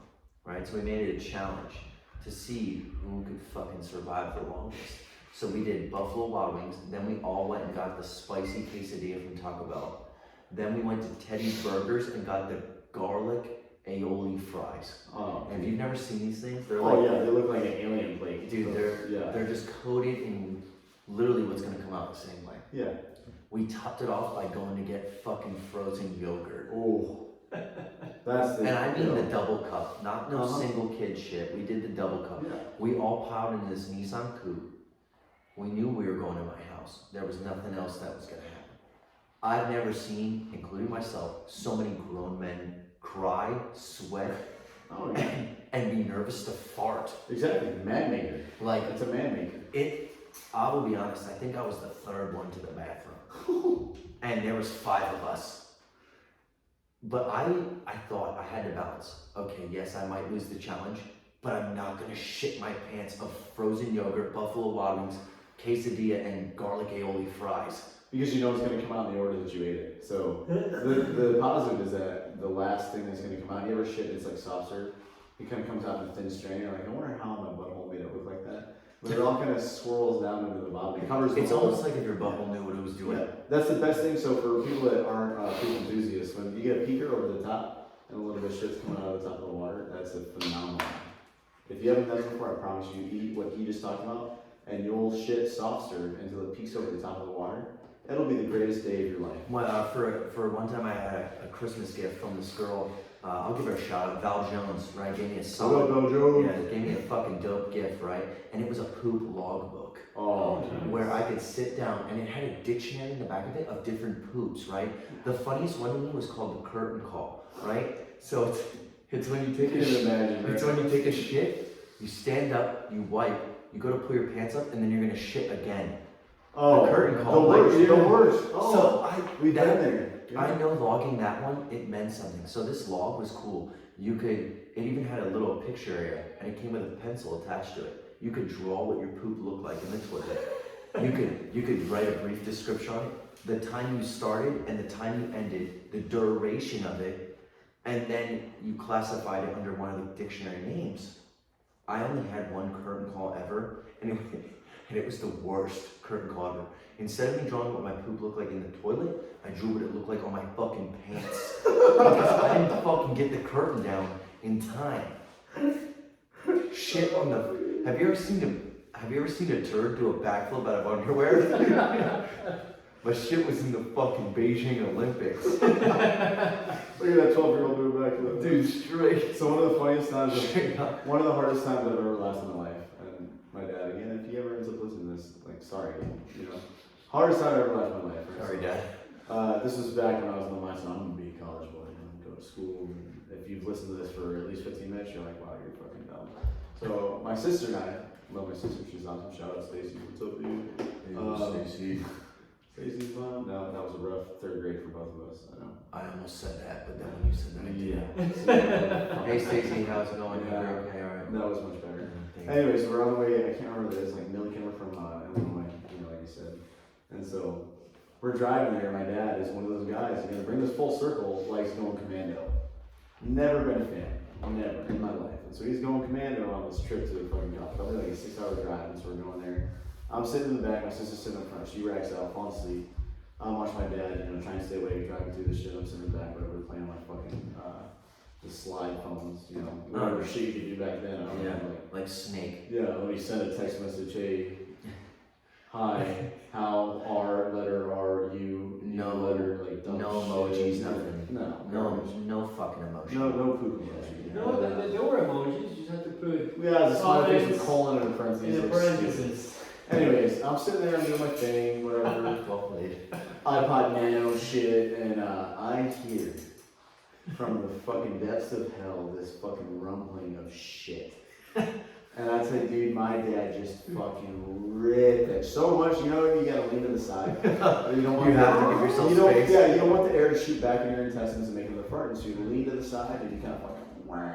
Right, so we made it a challenge to see who could fucking survive the longest. So we did Buffalo Wild Wings. Then we all went and got the spicy quesadilla from Taco Bell. Then we went to Teddy's Burgers and got the garlic aioli fries. Oh, And if you've never seen these things, they're yeah, they look like an alien plate. dude, they're just coated in literally what's gonna come out the same way. Yeah. We topped it off by going to get fucking frozen yogurt. Oh. That's the. And I mean the double cup, not no Uh-huh. single kid shit. We did the double cup. Yeah. We all piled in this Nissan Coupe. We knew we were going to my house. There was nothing else that was gonna happen. I've never seen, including myself, so many grown men cry, sweat, Oh yeah. and be nervous to fart. Exactly. Man maker. Like It's a man maker. I will be honest, I think I was the 3rd one to the bathroom. And there was 5 of us. But I thought I had to balance. Okay, yes, I might lose the challenge, but I'm not gonna shit my pants of frozen yogurt, Buffalo Wild Wings, quesadilla, and garlic aioli fries. Because you know it's going to come out in the order that you ate it. So the positive is that the last thing that's going to come out, you ever shit and it's like soft serve? It kind of comes out in a thin strain. You're like, I wonder how my butthole made it look like that. But it all kind of swirls down into the bottom. It covers the It's whole. almost like if your butthole knew what it was doing. Yeah, that's the best thing. So for people that aren't poop enthusiasts, when you get a peeker over the top and a little bit of shit's coming out of the top of the water, that's a phenomenal. If you haven't done it before, I promise you, eat what he just talked about, and you'll shit soft serve until it peaks over the top of the water. That'll be the greatest day of your life. Well, for one time I had a Christmas gift from this girl. I'll give her a shout out, Val Jones, right? Gave me a solid, yeah, gave me a fucking dope gift, right? And it was a poop logbook. Oh, Where I could sit down and it had a dictionary in the back of it of different poops, right? The funniest one to me was called the curtain call, right? So it's when you take a shit. It's when you take a shit, you stand up, you wipe, you go to pull your pants up, and then you're gonna shit again. Oh, the curtain call. The worst. The worst. Oh, So we've been there. I know logging that one, it meant something. So this log was cool. It even had a little picture area, and it came with a pencil attached to it. You could draw what your poop looked like in the toilet. You could write a brief description on it, the time you started and the time you ended, the duration of it, and then you classified it under one of the dictionary names. I only had one curtain call ever, and it was the worst curtain call ever. Instead of me drawing what my poop looked like in the toilet, I drew what it looked like on my fucking pants. Because I didn't fucking get the curtain down in time. Shit on the. Have you ever seen a turd do a backflip out of underwear? My shit was in the fucking Beijing Olympics. Look at that 12-year-old doing backflip. Dude, straight. So one of the funniest times, Straight up. one of the hardest times I've ever laughed in my life, and my dad, again, if he ever ends up listening to this, like, sorry, hardest time I ever laughed in my life. Right? Sorry, Dad. This was back when I was in the mindset, I'm gonna be a college boy, go to school. And if you've listened to this for at least 15 minutes, you're like, wow, you're fucking dumb. So my sister and I, love my sister, she's awesome. Shout out Stacy, what's up, dude? Stacy. Stacy's mom? No, that was a rough 3rd grade for both of us, I know. I almost said that, but then when you said that, I did. Yeah. Hey, Stacy, how's it going? Yeah. You're okay, alright. That was much better. Thank you. Anyways, we're on the way, I can't remember this, like Milliken, we're from Illinois, like you said. And so we're driving there, my dad is one of those guys, bring this full circle, likes going commando. Never been a fan, never in my life. And so he's going commando on this trip to the fucking golf, probably like a 6-hour drive, and so we're going there. I'm sitting in the back, my sister's sitting in front, she racks out, falling asleep. I'm watching my dad, trying to stay awake, driving through this shit, I'm sitting in the back, whatever, playing on my fucking, the slide phones, whatever shit you could do back then. I don't know, like Snake. Yeah, let me send a text message, hey, hi, how are you? No letter, like dumb no shit. emojis, nothing. No fucking emoji. No poop emoji. No, there were emojis. You just have to put Yeah, it's a smiley face with comments colon and a parentheses. in the like, parentheses. Anyways, I'm sitting there, I'm doing my thing, whatever. Well played. iPod Nano shit, and I hear from the fucking depths of hell this fucking rumbling of shit. And I said, dude, my dad just fucking ripped it so much, you gotta lean to the side. You don't want have to give yourself you don't, space. Yeah, you don't want the air to shoot back in your intestines and make another fart, so you lean to the side and you kind of fucking wah.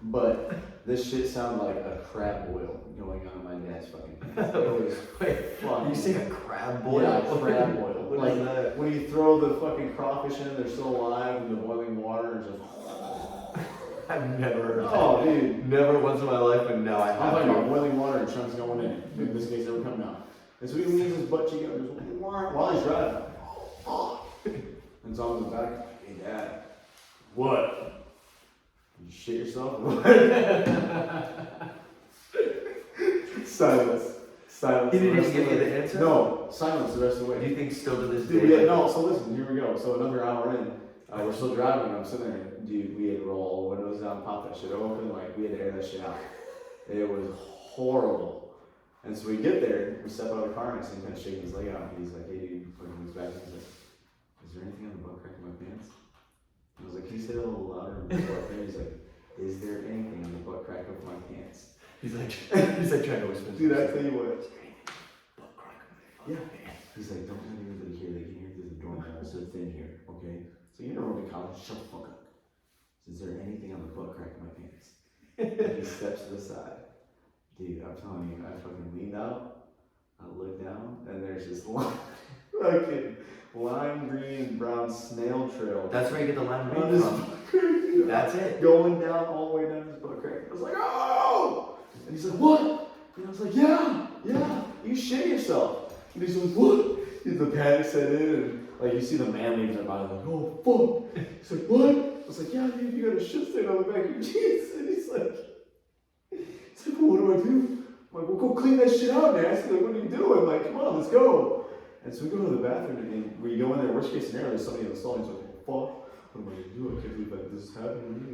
But this shit sounded like a crab boil going on in my dad's fucking pants. It was fucking. You say a crab boil? Yeah, crab boil. What Like is that? when you throw the fucking crawfish in, they're still alive in the boiling water and just. I've never heard of Oh, that. dude. Never once in my life, but now I I'm have talking to. about boiling water and chunks going in. In this case, never coming out. And so he leans his butt cheek up and just while he's driving. And so I'm in the back, hey dad, what? You shit yourself? Silence. Silence. He didn't the rest even of give the you way. the answer? No, silence the rest of the Do way. you think still to this Dude, day? yeah, no, so listen, here we go. So another hour in, we're still driving, and I'm sitting there, dude, we had to roll all the windows down, pop that shit open, like, we had to air that shit out. It was horrible. And so we get there, we step out of the car, and I see him kind of shaking his leg out, and he's like, hey, dude, fucking moves back, and he's like, is there anything on the butt crack of my pants? I was like, can you say that a little louder? And he's like, is there anything on the butt crack of my pants? He's like trying to whisper. Dude, I tell you what. Butt crack of my Yeah. pants. He's like, don't let anybody hear. They can hear through the door now, so it's in here, okay? So you never went to college. Shut the fuck up. Is there anything on the butt crack of my pants? And he steps to the side. Dude, I'm telling you, I fucking leaned out. I looked down, and there's this fucking lime green and brown snail trail. That's where you get the lime on green his from. butt crack. That's it. Going down all the way down his butt crack. I was like, oh! And he's like, what? And I was like, yeah, you shit yourself. And he's like, what? The panic set in, and like you see the man leaving their body, like, oh fuck. He's like, what? I was like, yeah, dude, you got a shit stain on the back of your jeans. And he's like, well, what do I do? I'm like, well, go clean that shit out, nasty. Like, what are you doing? Like, come on, let's go. And so we go to the bathroom, and we go in there. Worst case scenario, there's somebody in the stall. And he's like, fuck. What am I gonna do? I can't believe like this is happening to me.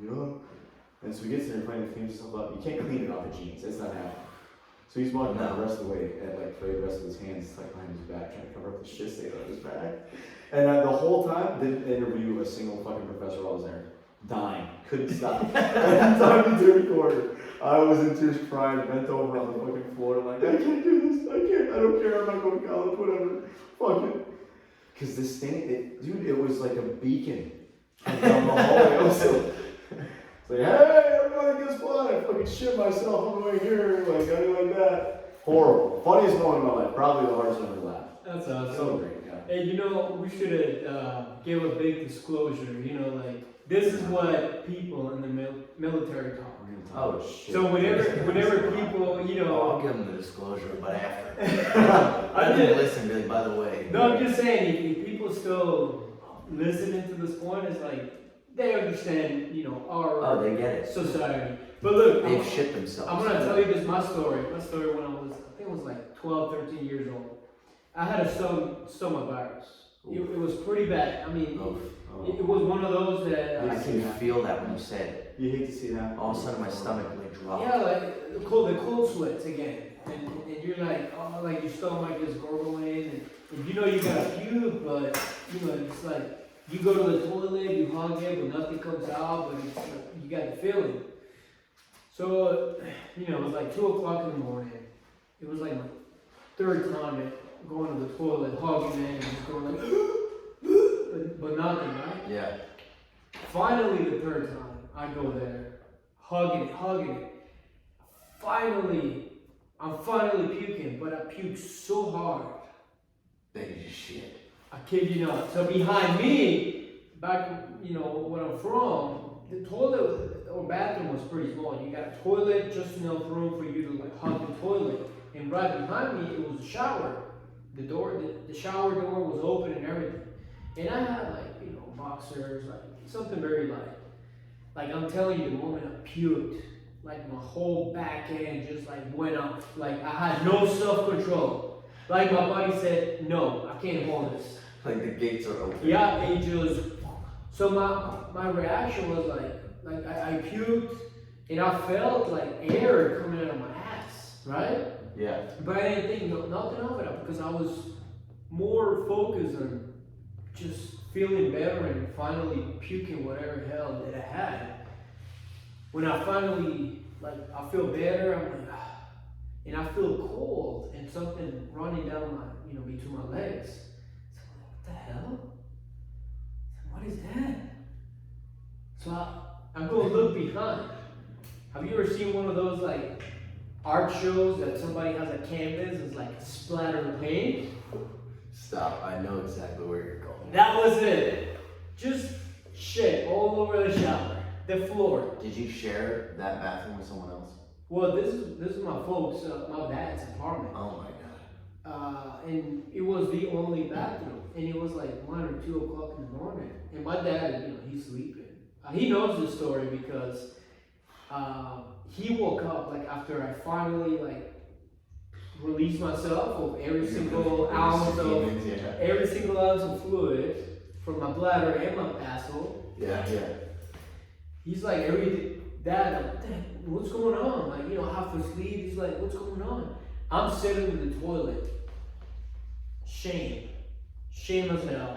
Yeah. And so he gets there and finally cleans himself up. You can't clean it off the jeans. It's not happening. So he's walking down the rest of the way and like for the rest of his hands like behind his back, trying to cover up the shit stain on his back. And the whole time didn't interview a single fucking professor while I was there. Dying. Couldn't stop. Every time he turned a corner, I was in tears crying, bent over on the fucking floor, like, I can't do this. I don't care. I'm not going to college, whatever. Fuck it. Because this thing, dude, it was like a beacon down the hallway. It's like, hey, everybody guess what? I fucking shit myself on the way here. Like, I didn't like that. Horrible. Funniest moment of my life. Probably the hardest one to laugh. That's awesome. So great, yeah. Hey, you know, we should have give a big disclosure. You know, like this is what people in the military talk. Oh shit. So whenever people, you know, I'll give them the disclosure, but after. I didn't listen, really. By the way. No, I'm just saying, if people still listening to this point, it's like they understand, you know, our Oh, they get it. society. But look, They've shit themselves. I'm gonna tell you this, my story. My story when I think it was like 12, 13 years old. I had a stomach virus. It was pretty bad. I mean, it was one of those that I can feel that when you say it. You hate to see that. All of a sudden, my stomach like dropped. yeah, like the cold sweats again, and you're like, oh, like your stomach is gurgling, and you know you got to puke, but you know it's like you go to the toilet, you hug it, but nothing comes out, but it's, you got the feeling. So, you know, it was like 2 o'clock in the morning. It was like my third time going to the toilet, hugging it, and just going like, but nothing, right? Yeah. Finally, the third time, I go there, hugging it. I'm finally puking, but I puke so hard. That you just shit. I kid you not. So behind me, back, you know, where I'm from, the toilet or bathroom was pretty small. You got a toilet, just enough room for you to like hug the toilet. And right behind me, it was a shower. The shower door was open and everything. And I had like, you know, boxers, like something very light. Like I'm telling you, the moment I puked, like my whole back end just like went up. Like I had no self-control. Like my body said, no, I can't hold this. Like the gates are open. Yeah, it just, so my reaction was like I puked and I felt like air coming out of my ass, right? Yeah. But I didn't think nothing of it because I was more focused on just feeling better and finally puking whatever hell that I had. When I finally, like, I feel better, I'm like, ah, and I feel cold and something running down my, you know, between my legs. So I'm like, what the hell? What is that? So I go look look behind. Have you ever seen one of those like art shows that somebody has a canvas and it's like splatter of paint? Stop, I know exactly where you're going. That was it. Just shit all over the shower, the floor. Did you share that bathroom with someone else? Well, this is my folks, my dad's apartment. Oh my god. And it was the only bathroom, and it was like 1 or 2 o'clock in the morning. And my dad, you know, he's sleeping. He knows this story because he woke up like after I finally like released myself of every single ounce of fluid from my bladder and my asshole. Yeah. He's like, Dad, what's going on? Like, you know, half asleep. He's like, what's going on? I'm sitting in the toilet. Shame as hell.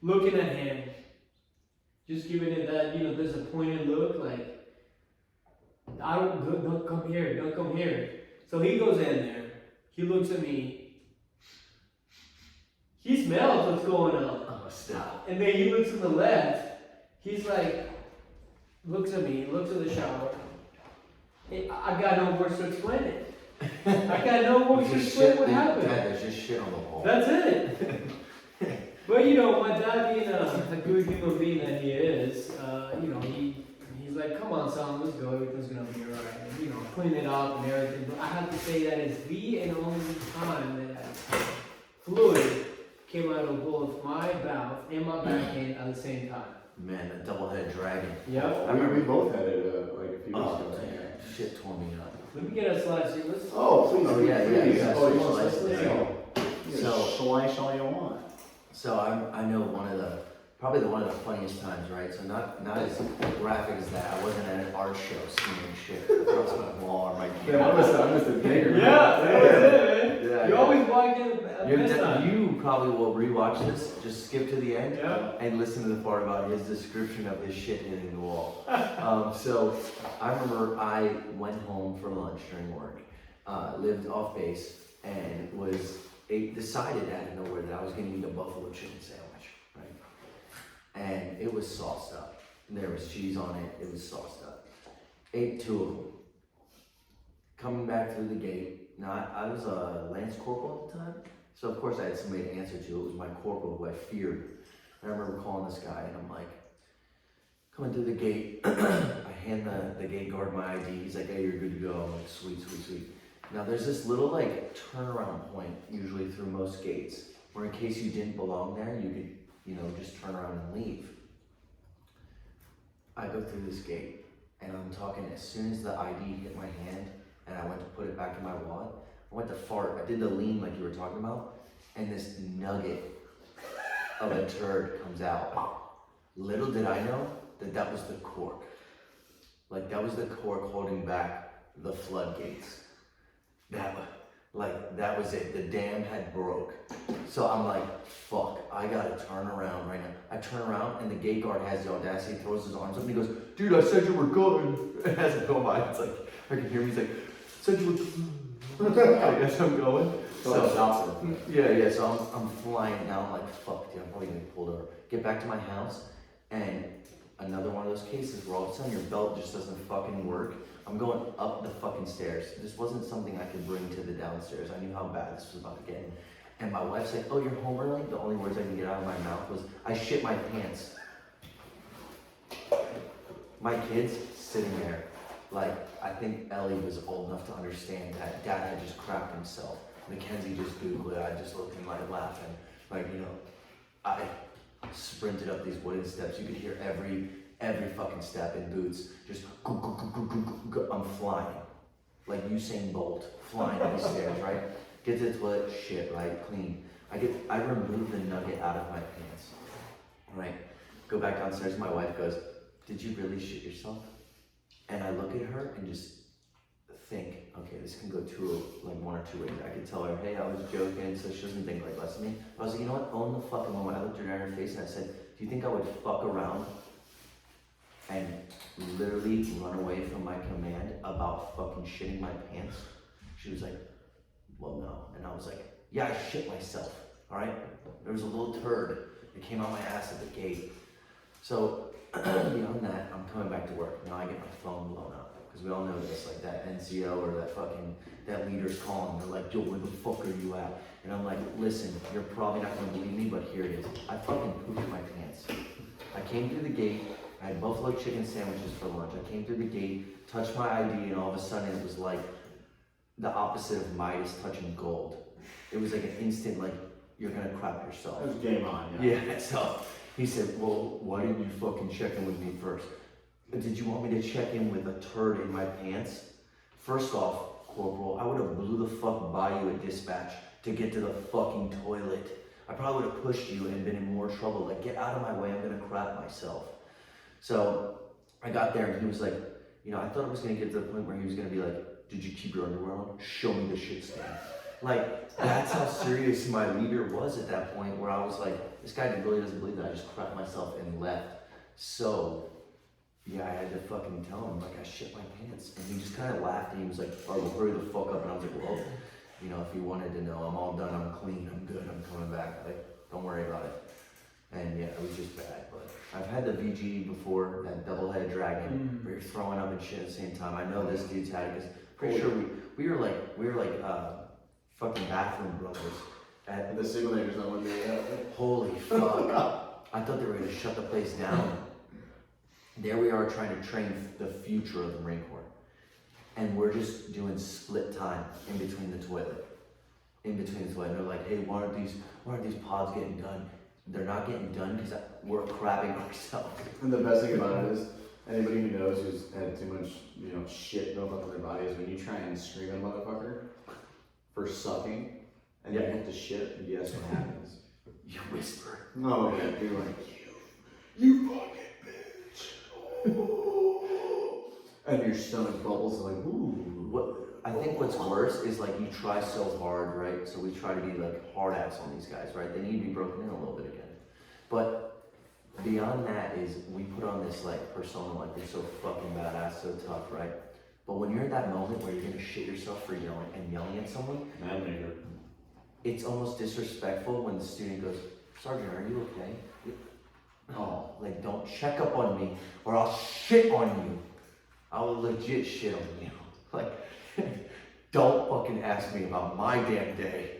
Looking at him, just giving it that, you know, disappointed look, like, don't come here. So he goes in there, he looks at me, he smells what's going on. Oh, stop. And then he looks to the left, he's like, looks at me, looks at the shower. I got no words to explain it. I got no words to explain what happened. Dad, there's just shit on the wall. That's it. But you know, my dad being a good human being that he is, you know, he's like, come on son, let's go, everything's gonna be alright. And, you know, clean it up and everything. But I have to say that it's the and only time that fluid came out of both my mouth and my backhand at the same time. Man, a double-headed dragon. Yep. I mean, we both had it like a few weeks ago. Damn, shit tore me up. Let me get a slice here. Let's. Oh, please. Oh, yeah, please. yeah. Oh, you want Slice to it. slice? So- Slice all you want. So I know probably one of the funniest times, right? So not as graphic as that. I wasn't at an art show seeing shit across my wall or my Yeah, I missed the digger. Yeah, that was it, man. Yeah, You yeah. always walk in at this time. You probably will rewatch this. Just skip to the end Yeah. and listen to the part about his description of his shit hitting the wall. So I remember I went home for lunch during work, lived off base, and decided out of nowhere that I was going to eat a buffalo chicken sandwich, right? And it was sauced up. There was cheese on it. It was sauced up. Ate 2 of them. Coming back through the gate. Now I was a Lance Corporal at the time, so of course I had somebody to answer to. It was my corporal who I feared. And I remember calling this guy, and I'm like, coming through the gate. I hand the gate guard my ID. He's like, hey, you're good to go. I'm like, sweet. Now there's this little like turnaround point usually through most gates where in case you didn't belong there, you could, you know, just turn around and leave. I go through this gate and I'm talking as soon as the ID hit my hand and I went to put it back in my wallet, I went to fart. I did the lean like you were talking about, and this nugget of a turd comes out. Little did I know that was the cork. Like that was the cork holding back the floodgates. That was it. The dam had broke. So I'm like, fuck, I gotta turn around right now. I turn around and the gate guard has the audacity, throws his arms up and he goes, dude, I said you were good. And as I go by, it's like, I can hear him, he's like, said you were good. I guess I'm going. So, yeah, so I'm flying now. I'm like, fuck, dude, I'm probably gonna get pulled over. Get back to my house and another one of those cases where all of a sudden your belt just doesn't fucking work. I'm going up the fucking stairs. This wasn't something I could bring to the downstairs. I knew how bad this was about to get. And my wife's like, oh, you're home early? The only words I can get out of my mouth was, I shit my pants. My kid's sitting there. Like, I think Ellie was old enough to understand that Dad had just crapped himself. Mackenzie just Googled it. I just looked in my lap and, like, you know, I sprinted up these wooden steps. You could hear every fucking step in boots. Just go, go, go, go, go, go, go. I'm flying. Like Usain Bolt, flying up the stairs, right? Get to the toilet, shit, right? Clean. I remove the nugget out of my pants. Right? Go back downstairs, my wife goes, did you really shit yourself? And I look at her and just think, okay, this can go one or two ways. I could tell her, hey, I was joking, so she doesn't think like less of me. I was like, you know what, own the fucking moment. I looked her in her face and I said, do you think I would fuck around and literally run away from my command about fucking shitting my pants? She was like, well, no. And I was like, yeah, I shit myself, all right? There was a little turd that came out my ass at the gate. So beyond that, I'm coming back to work. Now I get my phone blown up. Because we all know this, like that NCO or that leader's calling. They're like, yo, where the fuck are you at? And I'm like, listen, you're probably not gonna believe me, but here it is. I fucking pooped my pants. I came through the gate, I had buffalo chicken sandwiches for lunch. I came through the gate, touched my ID, and all of a sudden it was like the opposite of Midas touching gold. It was like an instant, like, you're gonna crap yourself. It was game on, Yeah, so he said, well, why didn't you fucking check in with me first? Did you want me to check in with a turd in my pants? First off, Corporal, I would have blew the fuck by you at dispatch to get to the fucking toilet. I probably would have pushed you and been in more trouble. Like, get out of my way, I'm gonna crap myself. So I got there and he was like, you know, I thought it was gonna get to the point where he was gonna be like, did you keep your underwear on? Show me the shit stain. Like, that's how serious my leader was at that point, where I was like, this guy really doesn't believe that I just crapped myself and left. So yeah, I had to fucking tell him, like, I shit my pants. And he just kind of laughed and he was like, all right, well, hurry the fuck up. And I was like, well, you know, if you wanted to know, I'm all done, I'm clean, I'm good, I'm coming back. Like, don't worry about it. And yeah, it was just bad. But I've had the VG before, that double-headed dragon, where you're throwing up and shit at the same time. I know this dude's had it, because pretty sure we were like fucking bathroom brothers. The simulators on one day. Holy fuck. I thought they were gonna shut the place down. There we are trying to train the future of the Marine Corps. And we're just doing split time in between the toilet. And they're like, hey, why aren't these pods getting done? They're not getting done because we're crapping ourselves. And the best thing about it is, anybody who knows who's had too much, you know, shit built up in their body is when you try and scream at a motherfucker for sucking, and you have to shit, and guess what happens? You whisper. No, yeah, you're like, you fucking bitch. And your stomach bubbles like, ooh. I think what's worse is like you try so hard, right? So we try to be like hard ass on these guys, right? They need to be broken in a little bit again. But beyond that is we put on this like persona, like they're so fucking badass, so tough, right? But when you're at that moment where you're gonna shit yourself for yelling at someone, it's almost disrespectful when the student goes, Sergeant, are you okay? Oh, like don't check up on me or I'll shit on you. I will legit shit on you. Like, don't fucking ask me about my damn day.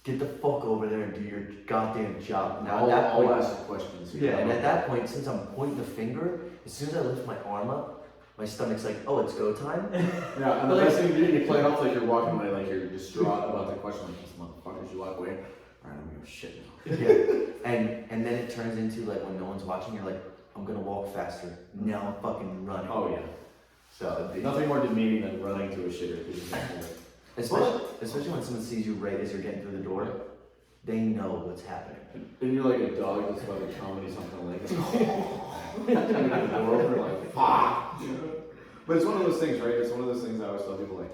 Get the fuck over there and do your goddamn job. Now I'll ask the questions. Yeah, and at that point, since I'm pointing the finger, as soon as I lift my arm up, my stomach's like, oh, it's go time? Yeah, and the best thing you do, you play it off like you're walking away, like you're distraught about the question, like, these motherfuckers, you walk away. Alright, I'm gonna go shit now. Yeah, and then it turns into like when no one's watching, you're like, I'm gonna walk faster. Now I'm fucking running. Oh yeah. So nothing more demeaning than running to a shitter because you can't hold it. Especially when someone sees you right as you're getting through the door, they know what's happening. And you're like a dog that's about to comedy something like the door open, like, fuck. But it's one of those things, right? It's one of those things I always tell people, like,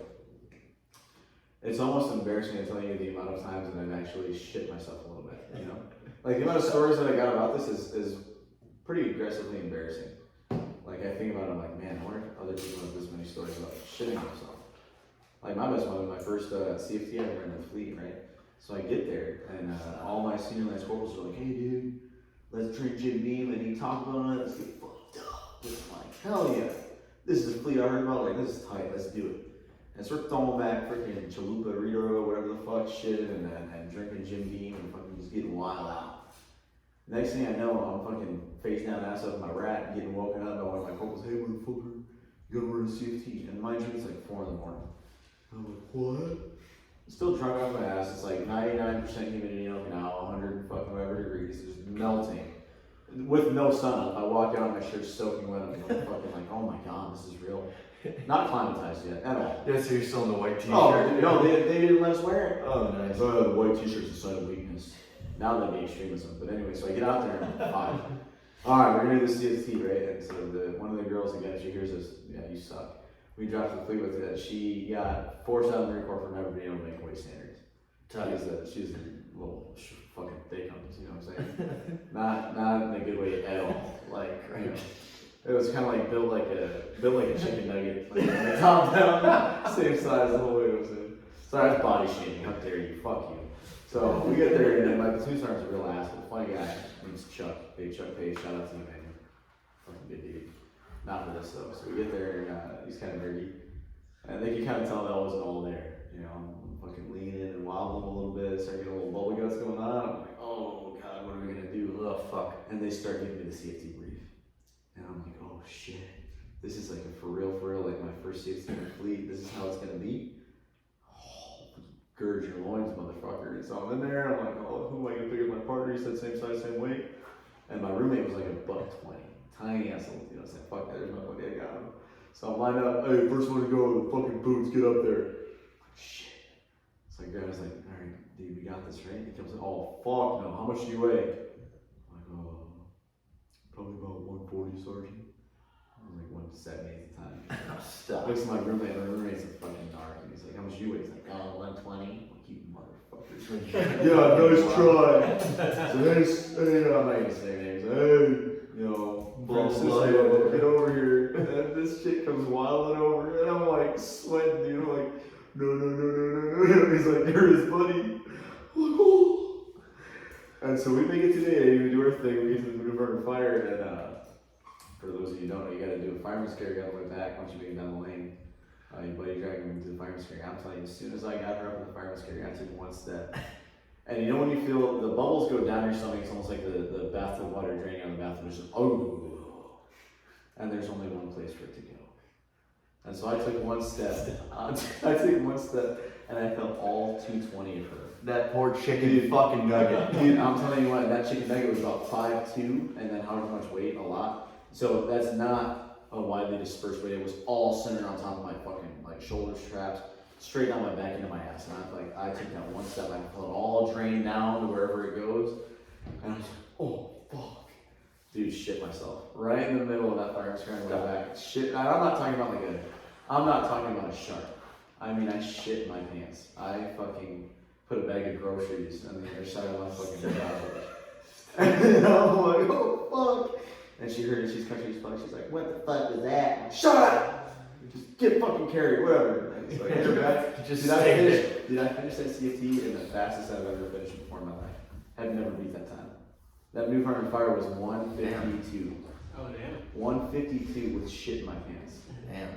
it's almost embarrassing to tell you the amount of times that I've actually shit myself a little bit, you know? Like, the amount of stories that I got about this is pretty aggressively embarrassing. Like, I think about it, I'm like, man, I wonder if other people have this many stories about shitting themselves. Like, my best one, my first CFT I ever in the fleet, right? So I get there, and all my senior lance corporals are like, hey, dude, let's drink Jim Beam, and he talked about it, let's get fucked up. And I'm like, hell yeah. This is a fleet I heard about, like, this is tight, let's do it. And so we're throwing back freaking chalupa, Rito, whatever the fuck shit, and drinking Jim Beam, and fucking just getting wild out. Next thing I know, I'm fucking face down, ass up in my rat, getting woken up by one of my corporals, hey, motherfucker, you gotta run a CFT. And mind you, it's like 4 in the morning. I'm like, what? Still drunk off my ass. It's like 99% humidity in Okinawa, 100 fucking whatever degrees, just melting. With no sun up. I walk out, my shirt's soaking wet. I'm fucking like, oh my god, this is real. Not climatized yet at all. Yeah, so you're still in the white t-shirt? Oh, no, they didn't let us wear it. Oh, nice. The white t-shirt's a sign of weakness. Now that'd be extremism. But anyway, so I get out there and I'm fine. Alright, we're gonna do the CST, right? And so one of the girls, again, she hears this, yeah, you suck. We dropped the fleet with it. She got forced out of the Marine Corps for never being able to make weight standards. She's a little fucking thick, you know what I'm saying? not in a good way at all. Like, you know, it was kind of like built like a chicken nugget, like from the top down, same size the whole way. It was sorry, that's body shaming. How dare you? Fuck you. So we get there, and my platoon sergeant's a real asshole. Funny guy. Name's Chuck. Big Chuck Page. Shout out to you, man. fucking good dude. Not for this though. So we get there and he's kind of nerdy. And they can kind of tell that I wasn't all there. You know, I'm fucking leaning and wobbling a little bit, start getting a little bubble guts going on. I'm like, oh God, what are we gonna do? Oh fuck. And they start giving me the CFT brief. And I'm like, oh shit. This is like a for real, like my first CFT complete. This is how it's gonna be. Oh, gird your loins, motherfucker. And so I'm in there, I'm like, oh, who am I gonna pick as my partner? He said same size, same weight. And my roommate was like $120. Tiny ass little, you know, it's like, fuck that, there's my buddy, I got him. So I'm lined up, hey, first one to go, the fucking boots, get up there. I'm like, shit. So the guy's like, alright, dude, we got this, right? He comes in, oh, fuck no, how much do you weigh? I'm like, oh, probably about 140, Sergeant. I was like 170 at the time. Stop. Looks at my roommate, and my roommate's a fucking narc, and he's like, how much do you weigh? He's like, oh, 120. I'm like, you motherfuckers. Yeah, nice try. So there's, I'm not gonna say names, hey, you know, get over here. And this chick comes wilding over, and I'm like sweating, dude. I'm like, no. He's like, there is, buddy. I'm like, oh. And so we make it today, we do our thing, we get to the maneuver and fire, and for those of you who don't know, you gotta do a fireman's carry on the way back once you make it down the lane. Your buddy dragging me to the fireman's carry. I'm telling you, as soon as I got her up in the fireman's carry, I took one step. And you know when you feel the bubbles go down your stomach, it's almost like the bathtub water draining on the bathroom. It's just, oh. And there's only one place for it to go. And so I took one step. And I felt all 220 of her. That poor chicken fucking nugget. Dude, I'm telling you what, that chicken nugget was about 5'2", and then however much weight, a lot. So that's not a widely dispersed weight. It was all centered on top of my fucking like shoulder straps, straight down my back into my ass. And I took that one step, I felt it all drain down to wherever it goes. And I was like, oh fuck. Dude, shit myself. Right in the middle of that fire screen, go back. Shit, I'm not talking about a shark. I mean, I shit my pants. I fucking put a bag of groceries on the other side of my fucking garage. And I'm like, oh fuck. And she heard it, she's country as fuck. She's like, what the fuck was that? I'm like, shut up! Just get fucking carried, whatever. And it's like, did I finish that CFT in the fastest I've ever finished before in my life? I've never beat that time. That new Harmon Fire was 152. Oh, damn. 152 with shit in my pants. Damn.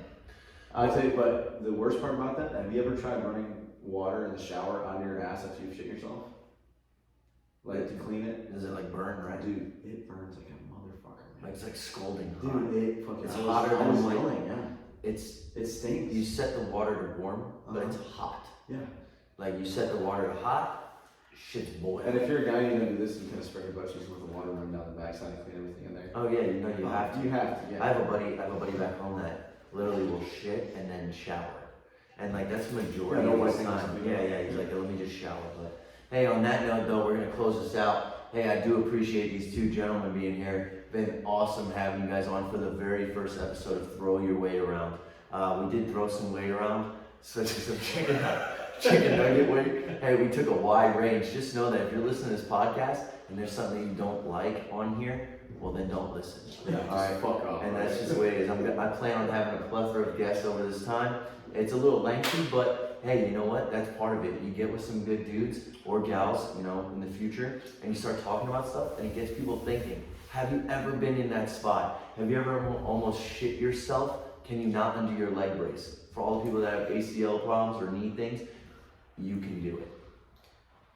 I'll tell you, but the worst part about that, have you ever tried running water in the shower onto your ass after you've shit yourself? Like to clean it? Does it like burn, right? Dude, it burns like a motherfucker, man. Like it's like scalding hot. Dude, it fucking it's hotter than like, yeah. It stings. You set the water to warm, but it's hot. Yeah. Like you set the water to hot, shit's boiling. And if you're a guy, you know, do this, you kind of spread your butt cheeks with the water running down the backside and clean everything in there. Oh yeah, you know you have to. You have to, yeah. I have a buddy back home that literally will shit and then shower. And like that's the majority of his time. Yeah, he's like, let me just shower. But hey, on that note though, we're gonna close this out. Hey, I do appreciate these two gentlemen being here. Been awesome having you guys on for the very first episode of Throw Your Weight Around. We did throw some weight around, such as some chicken nugget weight. Hey, we took a wide range. Just know that if you're listening to this podcast and there's something you don't like on here, well then don't listen. Yeah, all right, fuck off. And that's just the way it is. I plan on having a plethora of guests over this time. It's a little lengthy, but hey, you know what? That's part of it. You get with some good dudes or gals, you know, in the future, and you start talking about stuff, and it gets people thinking. Have you ever been in that spot? Have you ever almost shit yourself? Can you not undo your leg brace? For all the people that have ACL problems or knee things, you can do it.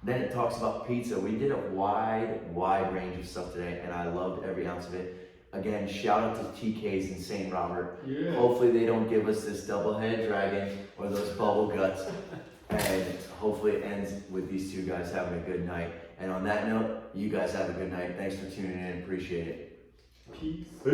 Then it talks about pizza. We did a wide range of stuff today, and I loved every ounce of it. Again, shout out to TK's in St. Robert. Yeah. Hopefully they don't give us this double-headed dragon or those bubble guts. And hopefully it ends with these two guys having a good night. And on that note, you guys have a good night. Thanks for tuning in. Appreciate it. Peace.